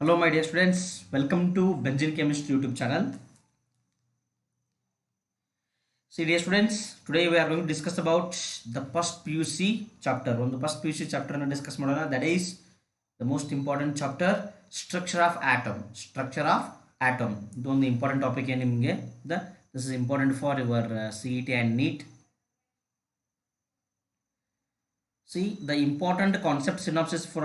Hello my dear students, welcome to BENZene Chemistry YouTube channel. See dear students, today we are going to discuss about the first PUC chapter. On the first PUC chapter discuss modana, that is the most important chapter, structure of atom. Structure of atom. This is the important topic. This is important for your CET and NEET. See the important concept synopsis for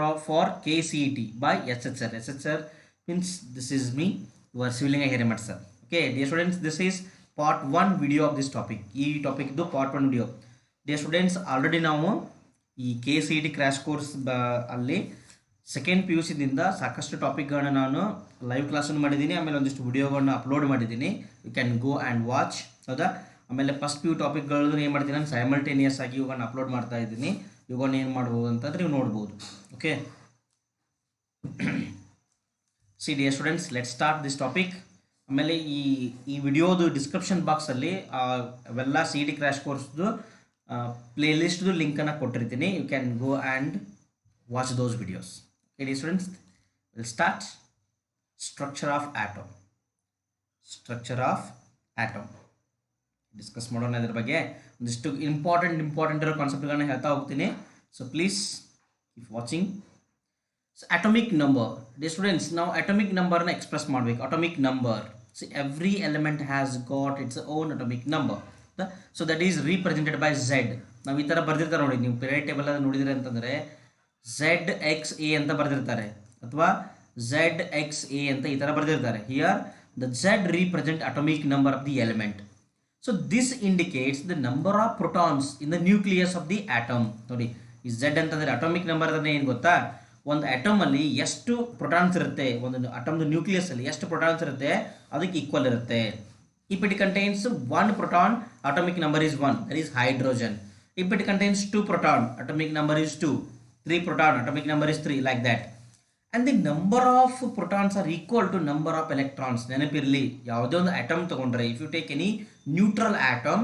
KCET by SHR. SHR means this is me, your civil engineering sir. Okay, dear students, this is part 1 video of this topic. This topic is part 1 video. Dear students, already now ಈ KCET crash course ಅಲ್ಲಿ second P U ಸಿದಿಂದ ಸಾಕಷ್ಟು ಟಾಪಿಕ್ಗಳನ್ನ ನಾನು live ಕ್ಲಾಸನ್ನು ಮಾಡಿದ್ದೀನಿ. ಆಮೇಲೆ ಒಂದಿಷ್ಟು ವಿಡಿಯೋಗಳನ್ನ upload ಮಾಡಿದ್ದೀನಿ. You can go and watch. ಹೌದಾ? ಆಮೇಲೆ ಫಸ್ಟ್ ಪಿ ಯು ಟಾಪಿಕ್ಗಳನ್ನ ಏನು ಮಾಡ್ತೀನಿ ನಾನು ಸೈಮಲ್ಟೇನಿಯಸ್ ಆಗಿ ಇವುಗಳನ್ನ ಅಪ್ಲೋಡ್ ಮಾಡ್ತಾ ಇದ್ದೀನಿ. ಇವುಗಳನ್ನ ಏನು ಮಾಡ್ಬೋದು ಅಂತಂದ್ರೆ ನೀವು ನೋಡ್ಬೋದು. Okay, see dear students, let start this topic. ಆಮೇಲೆ ಈ ವಿಡಿಯೋದು ಡಿಸ್ಕ್ರಿಪ್ಷನ್ ಬಾಕ್ಸಲ್ಲಿ ಅವೆಲ್ಲ ಸಿ ಟಿ ಕ್ರ್ಯಾಶ್ ಕೋರ್ಸ್ದು ಪ್ಲೇಲಿಸ್ಟ್ದು ಲಿಂಕನ್ನು ಕೊಟ್ಟಿರ್ತೀನಿ. You can go and watch those videos. Okay dear students, will start. Structure of atom. Structure of atom discuss ಮಾಡೋಣ. ಇದ್ರ ಬಗ್ಗೆ ಒಂದಿಷ್ಟು ಇಂಪಾರ್ಟೆಂಟ್ ಇರೋ ಕಾನ್ಸೆಪ್ಟ್ಗಳನ್ನ ಹೇಳ್ತಾ ಹೋಗ್ತೀನಿ. So please keep watching. So atomic number. Dear students, ನಾವು ಅಟೋಮಿಕ್ ನಂಬರ್ನ ಎಕ್ಸ್ಪ್ರೆಸ್ ಮಾಡಬೇಕು. Atomic number, see every element has got its own atomic number. So that is represented by Z. ನಾವು ಈ ಥರ ಬರ್ದಿರ್ತಾರೆ ನೋಡಿ, ನೀವು ಪಿರಿಯಡ್ ಟೇಬಲ್ ಅದು ನೋಡಿದ್ರೆ ಅಂತಂದರೆ ZXA ಅಂತ ಬರೆದಿರ್ತಾರೆ, ಅಥವಾ ZXA ಅಂತ ಈ ಥರ ಬರೆದಿರ್ತಾರೆ. Here the Z represent atomic number of the element. So this indicates the number of protons in the nucleus of the atom. ನೋಡಿ, ಈ Z ಅಂತಂದರೆ ಅಟೋಮಿಕ್ ನಂಬರ್ ಅಂದರೆ ಏನು ಗೊತ್ತಾ? ಒಂದು ಅಟಮಲ್ಲಿ ಎಷ್ಟು ಪ್ರೊಟಾನ್ಸ್ ಇರುತ್ತೆ, ಒಂದು ಅಟಮ್ದು ನ್ಯೂಕ್ಲಿಯಸ್ ಅಲ್ಲಿ ಎಷ್ಟು ಪ್ರೊಟಾನ್ಸ್ ಇರುತ್ತೆ ಅದಕ್ಕೆ ಈಕ್ವಲ್ ಇರುತ್ತೆ. If it contains 1 proton, atomic number is 1, that is hydrogen. If it contains 2 proton, atomic number is 2. 3 proton, atomic number is 3, like that. And the number of protons are equal to number of electrons. ನೆನಪಿರಲಿ, ಯಾವುದೇ ಒಂದು atom ತಗೊಂಡ್ರೆ, if you take any neutral atom,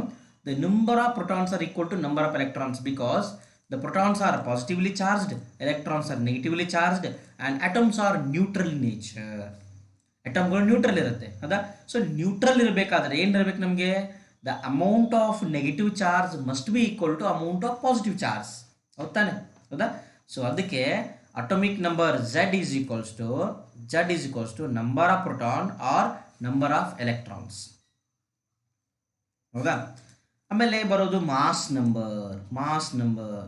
the number of protons are equal to number of electrons, because the protons are positively charged, electrons are negatively charged, and atoms are neutral in nature. ಅಟಮ್ಗಳು neutral ಇರುತ್ತೆ, ಹೌದಾ? So neutral ಇರಬೇಕಾದ್ರೆ ಏನಿರಬೇಕು ನಮಗೆ? The amount of negative charge must be equal to amount of positive charge, ಹೌದಾನೆ? ಹೌದಾ? So ಅದಕ್ಕೆ atomic number Z is equals to number of proton or number of electrons. ಹೌದಾ? ಆಮೇಲೆ ಬರೋದು ಮಾಸ್ ನಂಬರ್.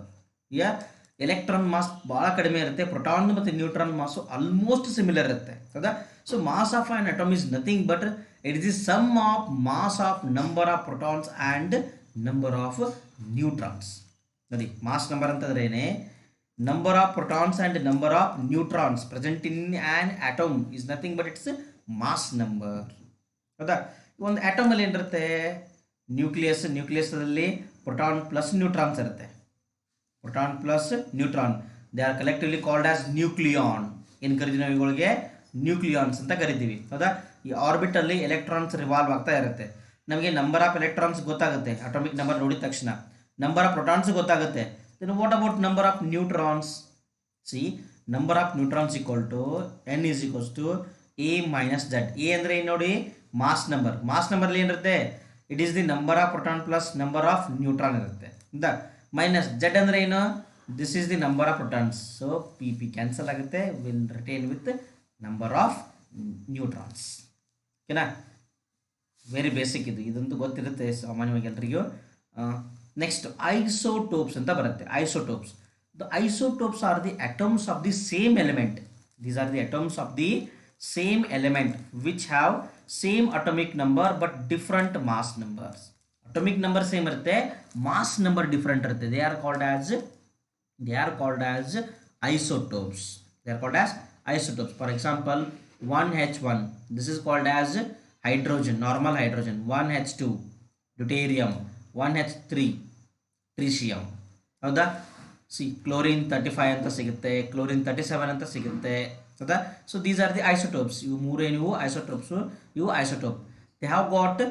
ಎಲೆಕ್ಟ್ರಾನ್ ಮಾಸ್ ಭಾಳ ಕಡಿಮೆ ಇರುತ್ತೆ, proton ಮತ್ತು ನ್ಯೂಟ್ರಾನ್ ಮಾಸು ಆಲ್ಮೋಸ್ಟ್ ಸಿಮಿಲರ್ ಇರುತ್ತೆ, ಹೌದಾ? So mass of an atom is nothing but it is the sum of mass of number of protons and number of neutrons. ನೋಡಿ, ಮಾಸ್ ನಂಬರ್ ಅಂತಂದ್ರೆ ಏನೇ, number of protons and number of neutrons present in an atom is nothing but its mass number, ಹೌದಾ? ಒಂದು ಅಟಮಲ್ಲಿ ಏನಿರುತ್ತೆ, ನ್ಯೂಕ್ಲಿಯಸ್ನಲ್ಲಿ proton plus neutrons ಇರುತ್ತೆ. Proton plus neutron, they are collectively called as nucleon. ಏನು ಕರಿತೀವಿ ನಾವು ಇವುಗಳಿಗೆ? ನ್ಯೂಕ್ಲಿಯಾನ್ಸ್ ಅಂತ ಕರಿತೀವಿ, ಹೌದಾ? ಈ ಆರ್ಬಿಟಲ್ಲಿ ಎಲೆಕ್ಟ್ರಾನ್ಸ್ ರಿವಾಲ್ವ್ ಆಗ್ತಾ ಇರುತ್ತೆ. ನಮಗೆ ನಂಬರ್ ಆಫ್ ಎಲೆಕ್ಟ್ರಾನ್ಸ್ ಗೊತ್ತಾಗುತ್ತೆ ಅಟಾಮಿಕ್ ನಂಬರ್ ನೋಡಿದ ತಕ್ಷಣ, ನಂಬರ್ ಆಫ್ ಪ್ರೋಟಾನ್ಸ್ ಗೊತ್ತಾಗುತ್ತೆ. Then what about number of neutrons? See number of neutrons equal to N is equals to A minus Z. A ಅಂದರೆ ಏನು ನೋಡಿ? ಮಾಸ್ ನಂಬರ್ಲಿ ಏನಿರುತ್ತೆ? It is the number of proton plus number of neutron ಇರುತ್ತೆ, ಹೌದಾ? Minus Z ಅಂದರೆ ಏನು? This is the number of protons. So P cancel ಆಗುತ್ತೆ, will retain with number of neutrons. ಓಕೆನಾ? ವೆರಿ ಬೇಸಿಕ್ ಇದಂತೂ ಗೊತ್ತಿರುತ್ತೆ ಸಾಮಾನ್ಯವಾಗಿ ಎಲ್ರಿಗೂ. ನೆಕ್ಸ್ಟ್ ಐಸೋಟೋಪ್ಸ್ ಅಂತ ಬರುತ್ತೆ. Isotopes, the isotopes are the atoms of the same element. These are the atoms of the same element which have same atomic number but different mass numbers. Atomic number same ಇರುತ್ತೆ, mass number different ಇರುತ್ತೆ. They are called as isotopes. Isotopes. For example, 1H1, this is called as hydrogen, normal hydrogen. 1H2, deuterium. 1H3, tritium. ಹೌದಾ? C chlorine 35 ಅಂತ ಸಿಗುತ್ತೆ, chlorine 37 ಅಂತ ಸಿಗುತ್ತೆ, ಹೌದಾ? So these are the isotopes. ಇವು ಮೂರೇನಿವು ಐಸೋಟೋಪ್ಸು. ಇವು isotope, they have got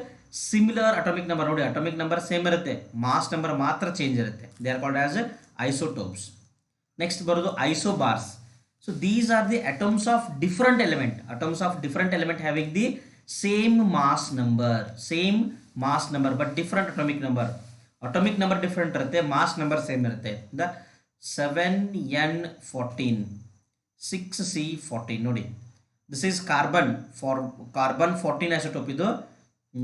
similar atomic number. ನೋಡಿ, atomic number same ಇರುತ್ತೆ, ಮಾಸ್ ನಂಬರ್ ಮಾತ್ರ ಚೇಂಜ್ ಇರುತ್ತೆ. They are called as isotopes. Next ಬರೋದು ಐಸೋಬಾರ್ಸ್. So these are the atoms of different element, having the same mass number but different atomic number. Different irutte, mass number same irutte. The 7n14 6c14 ನೋಡಿ, this is carbon 14 isotope.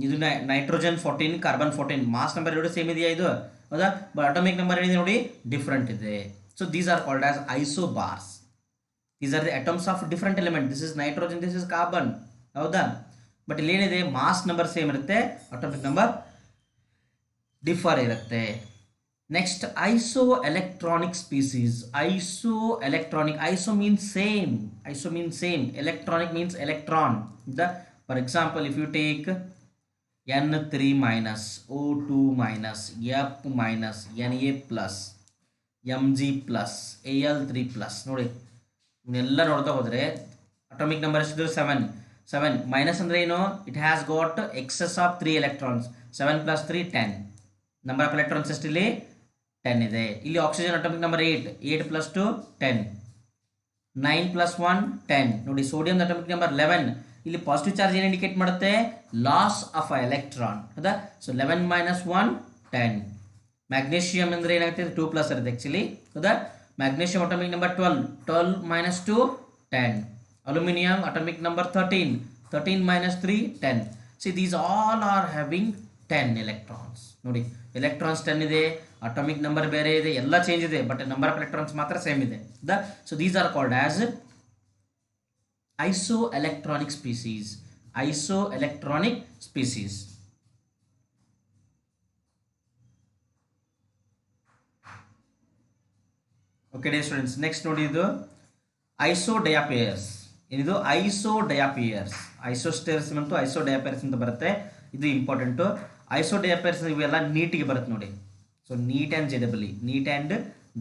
ಇದು nitrogen 14 carbon 14, mass number ಎರಡು same ಇದೆಯಾ ಇದು, ಹೌದಾ? But atomic number ಏನಿದೆ ನೋಡಿ different ಇದೆ. So these are called as isobars. These are the atoms of different element. This is nitrogen, this is carbon, ಹೌದಾ? But ಇಲ್ಲಿ ಏನಿದೆ, ಮಾಸ್ ನಂಬರ್ ಸೇಮ್ ಇರುತ್ತೆ, ಅಟಾಮಿಕ್ ನಂಬರ್ ಡಿಫರ್ ಇರುತ್ತೆ. Next iso electronic species. Iso means same, electronic means electron. For example, if you take N3 minus, O2 minus, F minus, Na plus, Mg plus, Al3 plus. ನೋಡಿ ಇವನ್ನೆಲ್ಲ ನೋಡ್ತಾ ಹೋದರೆ atomic number ಎಷ್ಟಿದೆ? 7 minus ಅಂದರೆ ಏನು? It has got excess of 3 electrons. 7 plus 3 10. Number of electrons ಎಷ್ಟಿಲ್ಲಿ 10 ಇದೆ. ಇಲ್ಲಿ oxygen atomic number 8 plus 2 10, 9 plus 1 10. ನೋಡಿ ಸೋಡಿಯಂ ಅಟಾಮಿಕ್ ನಂಬರ್ 11. ಇಲ್ಲಿ ಪಾಸಿಟಿವ್ ಚಾರ್ಜ್ ಏನು ಇಂಡಿಕೇಟ್ ಮಾಡುತ್ತೆ? ಲಾಸ್ ಆಫ್ ಅ ಎಲೆಕ್ಟ್ರಾನ್, ಹೌದಾ? So 11 minus 1 10. ಮ್ಯಾಗ್ನೀಷಿಯಂ ಅಂದರೆ ಏನಾಗುತ್ತೆ? 2 ಪ್ಲಸ್ ಇರುತ್ತೆ ಆ್ಯಕ್ಚುಲಿ, ಹೌದಾ? Magnesium atomic number 12 minus 2 10. Aluminium atomic number 13 minus 3 10. See these all are having 10 electrons. ನೋಡಿ ಎಲೆಕ್ಟ್ರಾನ್ಸ್ 10 ಇದೆ, ಅಟಾಮಿಕ್ ನಂಬರ್ ಬೇರೆ ಇದೆ, ಎಲ್ಲ ಚೇಂಜ್ ಇದೆ, ಬಟ್ ನಂಬರ್ ಆಫ್ ಎಲೆಕ್ಟ್ರಾನ್ಸ್ ಮಾತ್ರ ಸೇಮ್ ಇದೆ, ಹೌದಾ? So these are called as isoelectronic species. Okay dear students, next ನೋಡಿ ಇದು isodiapers. ಇದು isodiapers, isosters ಮತ್ತು isodiapers ಅಂತ ಬರುತ್ತೆ. ಇದು ಇಂಪಾರ್ಟೆಂಟು. isodiapers ಇವೆಲ್ಲ ನೀಟಿಗೆ ಬರುತ್ತೆ ನೋಡಿ. So NEET and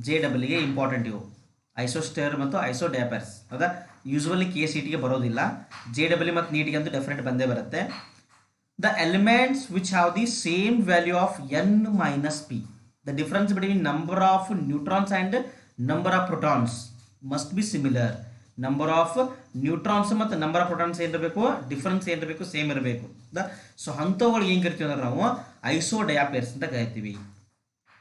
J double ಗೆ ಇಂಪಾರ್ಟೆಂಟ್ ಇವು, ಐಸೋಸ್ಟರ್ ಮತ್ತು ಐಸೋಡ್ಯಾಪರ್ಸ್, ಹೌದಾ? ಯೂಸ್ವಲಿ KCETಗೆ ಬರೋದಿಲ್ಲ, JEE ಮತ್ತು ನೀಟ್ಗೆ ಅಂತೂ ಡೆಫಿನೆಟ್ ಬಂದೇ ಬರುತ್ತೆ. The elements which have the same value of n minus p. The difference between number of neutrons and number of protons must be similar. Number of neutrons ಮತ್ತು number of protons ಏನಿರಬೇಕು, difference ಏನಿರಬೇಕು, same ಇರಬೇಕು. So ಅಂಥವುಗಳಿಗೆ ಏನು ಕರಿತೀವಿ ಅಂದ್ರೆ ನಾವು ಐಸೋಡಯಾಪೇರ್ಸ್ ಅಂತ ಕರಿತೀವಿ.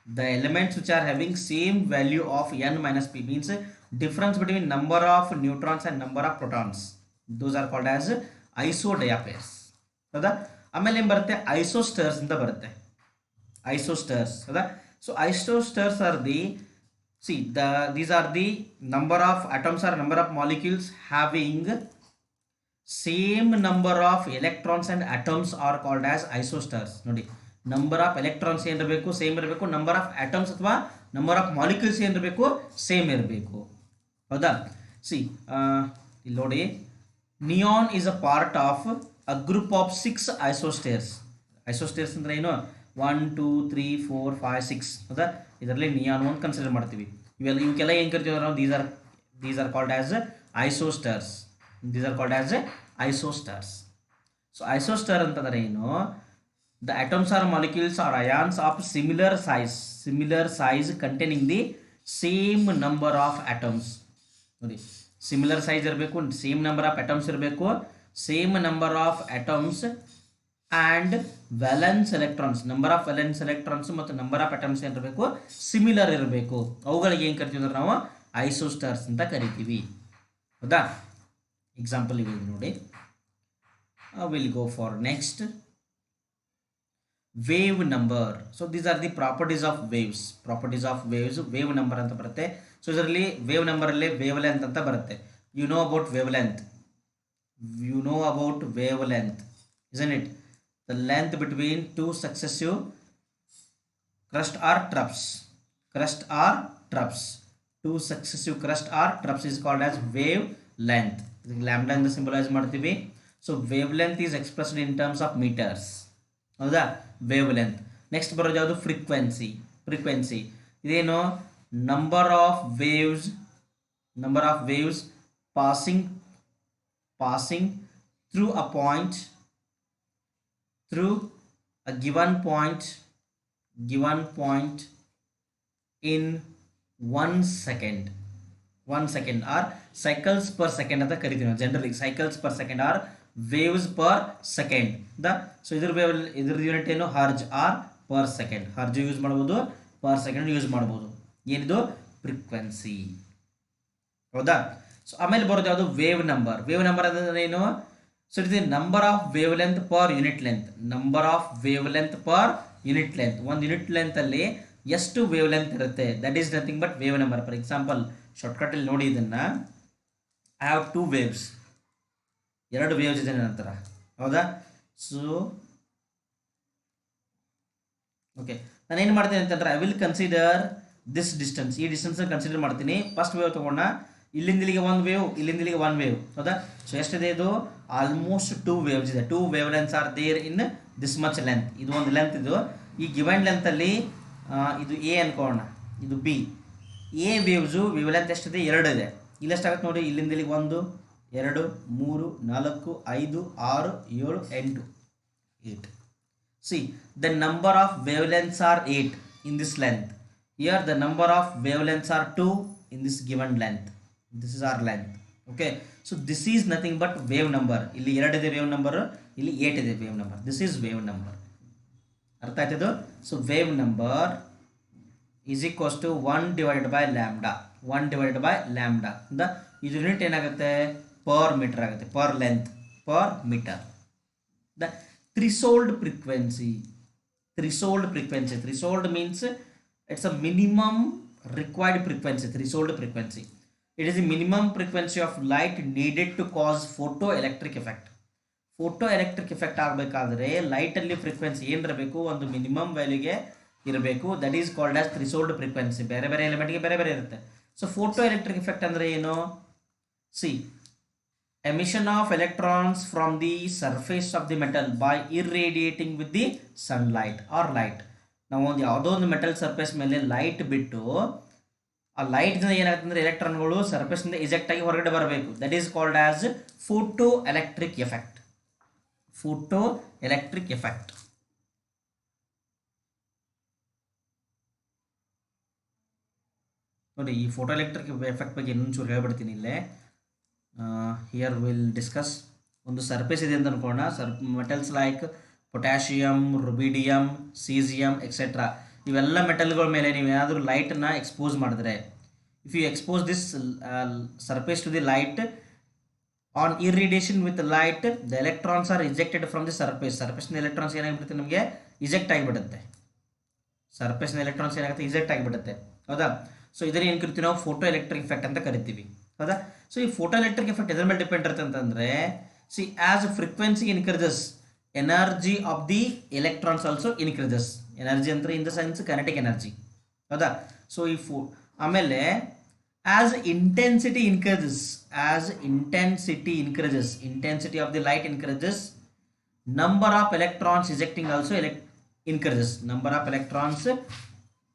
The elements which are having same value of n minus p means difference between number of neutrons and number of protons. Those are called as isodiapers. ಹೌದಾ? ಆಮೇಲೆ ಏನು ಬರುತ್ತೆ? ಐಸೋಸ್ಟರ್ಸ್ ಅಂತ ಬರುತ್ತೆ. ಐಸೋಸ್ಟರ್ಸ್, ಹೌದಾ? So isosteres are the these are the number of atoms or number of molecules having same number of electrons and atoms are called as isosters. ನೋಡಿ, number of electrons ಏನಿರಬೇಕು, same ಇರಬೇಕು. ನಂಬರ್ ಆಫ್ ಆಟಮ್ಸ್ ಅಥವಾ number of molecules ಏನಿರಬೇಕು, same ಇರಬೇಕು, ಹೌದಾ? ಇಲ್ಲಿ ನೋಡಿ, neon is a part of a group of 6 ಐಸೋಸ್ಟೇರ್ಸ್. ಐಸೋಸ್ಟೇರ್ಸ್ ಅಂದರೆ ಏನು? 1 2 3 4 5 6, ಹೌದಾ? ಇದರಲ್ಲಿ ನಿಯಾನ್ ಒಂದು ಕನ್ಸಿಡರ್ ಮಾಡ್ತೀವಿ. ಇವಕ್ಕೆಲ್ಲ ಏನು ಕರಿತೀವಿ ನಾವು? These are called as isosteres. So isostere ಅಂತಂದರೆ ಏನು? The atoms or molecules or ions of similar size containing the same number of atoms. ನೋಡಿ, ಸಿಮಿಲರ್ ಸೈಜ್ ಇರಬೇಕು, ಸೇಮ್ ನಂಬರ್ ಆಫ್ ಅಟಮ್ಸ್ ಇರಬೇಕು, same number of atoms and valence electrons, number of valence electrons ಮತ್ತು number of atoms ಏನಿರಬೇಕು, similar ಇರಬೇಕು. ಅವುಗಳಿಗೆ ಏನು ಕರಿತೀವಿ ಅಂದ್ರೆ ನಾವು ಐಸೋಸ್ಟರ್ಸ್ ಅಂತ ಕರಿತೀವಿ, ಹೌದಾ? ಎಕ್ಸಾಂಪಲ್ ಇವೆ ನೋಡಿ. Will go for next. Wave number. So these are the properties of waves. Wave number ಅಂತ ಬರುತ್ತೆ. ಸೊ ಇದರಲ್ಲಿ ವೇವ್ ನಂಬರಲ್ಲಿ ವೇವ್ ಲೆಂತ್ ಅಂತ ಬರುತ್ತೆ. You know about wavelength, isn't it? The length between two successive crust or troughs. Two successive crust or troughs is called as wave length. Lambda ಅಂತ symbolise ಮಾಡ್ತೀವಿ. So wave length is expressed in terms of metres, ಹೌದಾ? Wave length. Next ಬರೋದು ಯಾವುದು? Frequency. ಇದೇನು? Number of waves passing through a given point in 1 second. 1 second or cycles per second ಅಂತ ಕರಿತೀವಿ ನಾವು generally. Cycles per second or waves per second. So ಇದ್ರ unit ಏನು, hertz or per second. Hertz use ಮಾಡ್ಬೋದು, per second use ಮಾಡ್ಬೋದು. ಏನಿದು frequency, ಹೌದಾ. So ಆಮೇಲೆ ಬರೋದು ಯಾವುದು, ವೇವ್ ನಂಬರ್. ವೇವ್ ನಂಬರ್ ಅಂದ್ರೆ ಏನು, so it is number of wave length per unit length. Number of wave length per unit length. ಒಂದು ಯೂನಿಟ್ ಲೆಂತ್ ಅಲ್ಲಿ ಎಷ್ಟು ವೇವ್ ಲೆಂತ್ ಇರುತ್ತೆ, that is nothing but wave number. For example shortcut ಅಲ್ಲಿ ನೋಡಿ, ಇದನ್ನ I have 2 waves, 2 waves ಇದೆ ನನ್ನ ಹತ್ರ, ಹೌದಾ. ಸೊ ಓಕೆ, ನಾನು ಏನು ಮಾಡ್ತೀನಿ ಅಂತಂದ್ರೆ I will consider this distance. ಈ ಡಿಸ್ಟೆನ್ಸ್ ಕನ್ಸಿಡರ್ ಮಾಡ್ತೀನಿ. ಫಸ್ಟ್ ವೇವ್ ತಗೊಂಡ, ಇಲ್ಲಿಂದ ಇಲ್ಲಿಗೆ 1 ವೇವ್, ಇಲ್ಲಿಂದ ಇಲ್ಲಿಗೆ 1 ವೇವ್, ಹೌದಾ. ಸೊ ಎಷ್ಟಿದೆ ಇದು, ಆಲ್ಮೋಸ್ಟ್ 2 ವೇವ್ಸ್ ಇದೆ. 2 wavelengths are there in this much length. ಇದು ಒಂದು ಲೆಂತ್. ಇದು ಈ ಗಿವನ್ ಲೆಂತ್ ಅಲ್ಲಿ ಇದು ಎ ಅನ್ಕೋಣ, ಇದು B. A waves wave length ಎಷ್ಟಿದೆ, 2 ಇದೆ. ಇಲ್ಲಿ ಎಷ್ಟಾಗುತ್ತೆ ನೋಡಿ, ಇಲ್ಲಿಂದ ಇಲ್ಲಿಗೆ 1 2 3 4 5 6 7 8 8. See, the number of wavelengths are 8 in this length. Here the number of wavelengths are 2 in this given length. This is our length. Okay, so this is nothing but wave number. ಇಲ್ಲಿ 2 ಇದೆ wave number, ಇಲ್ಲಿ 8 ಇದೆ wave number. This is wave number. ಅರ್ಥ ಆಯ್ತದು. So wave number is equals to 1 divided by lambda. 1 divided by lambda. ಇದು unit ಏನಾಗುತ್ತೆ, per metre ಆಗುತ್ತೆ, per length per metre. The threshold frequency. Threshold frequency, threshold means it's a minimum required frequency. Threshold frequency, it is the minimum frequency of light needed to cause photo electric effect. Photo electric effect ಆಗಬೇಕಾದ್ರೆ ಲೈಟಲ್ಲಿ frequency ಏನಿರಬೇಕು, ಒಂದು minimum ವ್ಯಾಲ್ಯೂಗೆ ಇರಬೇಕು. That is called as threshold frequency. ಬೇರೆ ಬೇರೆ ಎಲಿಮೆಂಟ್ಗೆ ಬೇರೆ ಬೇರೆ ಇರುತ್ತೆ. ಸೊ ಫೋಟೋ ಎಲೆಕ್ಟ್ರಿಕ್ ಎಫೆಕ್ಟ್ ಅಂದರೆ ಏನು, see emission of electrons from the surface of the metal by irradiating with the sunlight or light. ನಾವು ಒಂದು ಯಾವುದೋ ಒಂದು ಮೆಟಲ್ ಸರ್ಫೇಸ್ ಮೇಲೆ ಲೈಟ್ ಬಿಟ್ಟು ಆ ಲೈಟ್ದಿಂದ ಏನಾಗುತ್ತೆ ಅಂದರೆ ಎಲೆಕ್ಟ್ರಾನ್ಗಳು ಸರ್ಫೇಸ್ನಿಂದ ಇಜೆಕ್ಟ್ ಆಗಿ ಹೊರಗಡೆ ಬರಬೇಕು. That is called as photo electric effect. Photo electric effect. ನೋಡಿ, ಈ ಫೋಟೋ ಎಲೆಕ್ಟ್ರಿಕ್ ಎಫೆಕ್ಟ್ ಬಗ್ಗೆ ಇನ್ನೊಂಚೂರು ಹೇಳ್ಬಿಡ್ತೀನಿ ಇಲ್ಲೇ. Here will discuss. ಒಂದು ಸರ್ಫೇಸ್ ಇದೆ ಅಂತ ಅನ್ಕೋಣ. Metals like potassium, rubidium, caesium etcetera. ಇವೆಲ್ಲ ಮೆಟಲ್ಗಳ ಮೇಲೆ ನೀವು ಏನಾದರೂ ಲೈಟನ್ನ ಎಕ್ಸ್ಪೋಸ್ ಮಾಡಿದ್ರೆ, if you expose this surface to the light on irradiation with light, the electrons are ejected from the surface. ಸರ್ಫೇಸ್ನ ಎಲೆಕ್ಟ್ರಾನ್ಸ್ ಏನಾಗ್ಬಿಡುತ್ತೆ, ನಮಗೆ ಇಜೆಕ್ಟ್ ಆಗಿಬಿಡುತ್ತೆ. ಸರ್ಫೇಸ್ನ ಎಲೆಕ್ಟ್ರಾನ್ಸ್ ಏನಾಗುತ್ತೆ, ಇಜೆಕ್ಟ್ ಆಗಿಬಿಡುತ್ತೆ, ಹೌದಾ. ಸೊ ಇದನ್ನ ಏನು ಕರಿತೀವಿ ನಾವು, ಫೋಟೋ ಎಲೆಕ್ಟ್ರಿಕ್ ಎಫೆಕ್ಟ್ ಅಂತ ಕರಿತೀವಿ, ಹೌದಾ. ಸೊ ಈ ಫೋಟೋ ಎಲೆಕ್ಟ್ರಿಕ್ ಎಫೆಕ್ಟ್ ಎದ್ರ ಮೇಲೆ ಡಿಪೆಂಡ್ ಇರುತ್ತೆ ಅಂತಂದರೆ, see as frequency increases, energy of the electrons also increases. Energy ಅಂದರೆ in the sense kinetic energy, ಹೌದಾ. ಸೊ ಈ ಆಮೇಲೆ as intensity increases, intensity of the light increases, number of electrons ejecting also increases. Number of electrons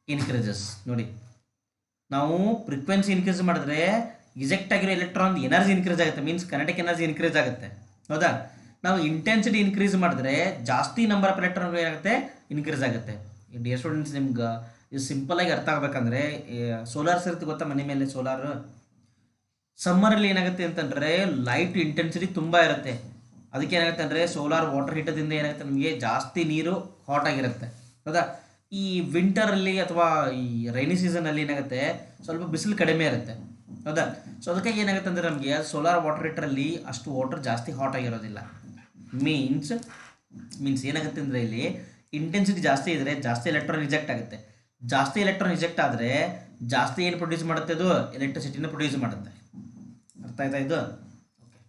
increases. ನೋಡಿ, ನಾವು frequency increase ಮಾಡಿದ್ರೆ ಇಜೆಕ್ಟ್ ಆಗಿರೋ electron energy increase ಆಗುತ್ತೆ, means kinetic energy increase ಆಗುತ್ತೆ, ಹೌದಾ. ನಾವು ಇಂಟೆನ್ಸಿಟಿ ಇನ್ಕ್ರೀಸ್ ಮಾಡಿದ್ರೆ ಜಾಸ್ತಿ ನಂಬರ್ ಆಫ್ ಎಲೆಕ್ಟ್ರಾನ್ ಏನಾಗುತ್ತೆ, ಇನ್ಕ್ರೀಸ್ ಆಗುತ್ತೆ. ಡಿಯರ್ ಸ್ಟೂಡೆಂಟ್ಸ್, ನಿಮ್ಗೆ ಇದು ಸಿಂಪಲ್ ಆಗಿ ಅರ್ಥ ಆಗ್ಬೇಕಂದ್ರೆ, ಸೋಲಾರ್ಸ್ ಇರುತ್ತೆ ಗೊತ್ತಾ, ಮನೆ ಮೇಲೆ ಸೋಲಾರ್. ಸಮ್ಮರಲ್ಲಿ ಏನಾಗುತ್ತೆ ಅಂತಂದರೆ ಲೈಟ್ ಇಂಟೆನ್ಸಿಟಿ ತುಂಬ ಇರುತ್ತೆ. ಅದಕ್ಕೆ ಏನಾಗುತ್ತೆ ಅಂದರೆ ಸೋಲಾರ್ ವಾಟರ್ ಹೀಟದಿಂದ ಏನಾಗುತ್ತೆ, ನಮಗೆ ಜಾಸ್ತಿ ನೀರು ಹಾಟ್ ಆಗಿರುತ್ತೆ, ಹೌದಾ. ಈ ವಿಂಟರಲ್ಲಿ ಅಥವಾ ಈ ರೈನಿ ಸೀಸನಲ್ಲಿ ಏನಾಗುತ್ತೆ, ಸ್ವಲ್ಪ ಬಿಸಿಲು ಕಡಿಮೆ ಇರುತ್ತೆ, ಹೌದಾ. ಸೊ ಅದಕ್ಕಾಗಿ ಏನಾಗುತ್ತೆ ಅಂದರೆ ನಮಗೆ ಸೋಲಾರ್ ವಾಟರ್ ಹೀಟರಲ್ಲಿ ಅಷ್ಟು ವಾಟರ್ ಜಾಸ್ತಿ ಹಾಟ್ ಆಗಿರೋದಿಲ್ಲ. ಮೀನ್ಸ್ ಏನಾಗುತ್ತೆ ಅಂದರೆ ಇಲ್ಲಿ ಇಂಟೆನ್ಸಿಟಿ ಜಾಸ್ತಿ ಇದ್ದರೆ ಜಾಸ್ತಿ ಎಲೆಕ್ಟ್ರಾನ್ ರಿಜೆಕ್ಟ್ ಆಗುತ್ತೆ. ಜಾಸ್ತಿ ಎಲೆಕ್ಟ್ರಾನ್ ರಿಜೆಕ್ಟ್ ಆದರೆ ಜಾಸ್ತಿ ಏನು ಪ್ರೊಡ್ಯೂಸ್ ಮಾಡುತ್ತೆ, ಅದು ಎಲೆಕ್ಟ್ರಿಸಿಟಿನ ಪ್ರೊಡ್ಯೂಸ್ ಮಾಡುತ್ತೆ. ಅರ್ಥ ಆಯ್ತಾ ಇದು? ಓಕೆ.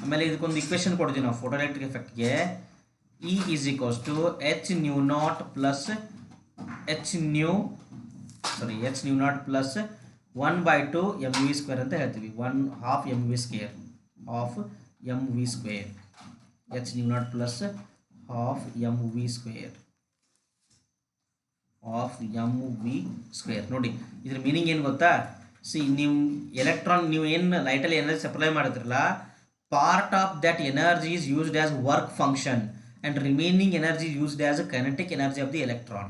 ಆಮೇಲೆ ಇದಕ್ಕೊಂದು ಇಕ್ವೇಶನ್ ಕೊಡ್ತೀವಿ ನಾವು ಫೋಟೋ ಎಲೆಕ್ಟ್ರಿಕ್ ಎಫೆಕ್ಟ್ಗೆ. E is equals to h nu naught plus h nu naught plus 1/2 mv square ಅಂತ ಹೇಳ್ತೀವಿ. 1/2 mv square of mv square. h nu naught plus half mv square of mv square. ನೋಡಿ, ಇದ್ರ meaning ಏನು ಗೊತ್ತಾ? C, ನೀವು electron, ನೀವು ಏನು ಲೈಟಲ್ಲಿ energy supply ಮಾಡಿದ್ರಲ್ಲ, part of that energy is used as work function and remaining energy is used as a kinetic energy of the electron.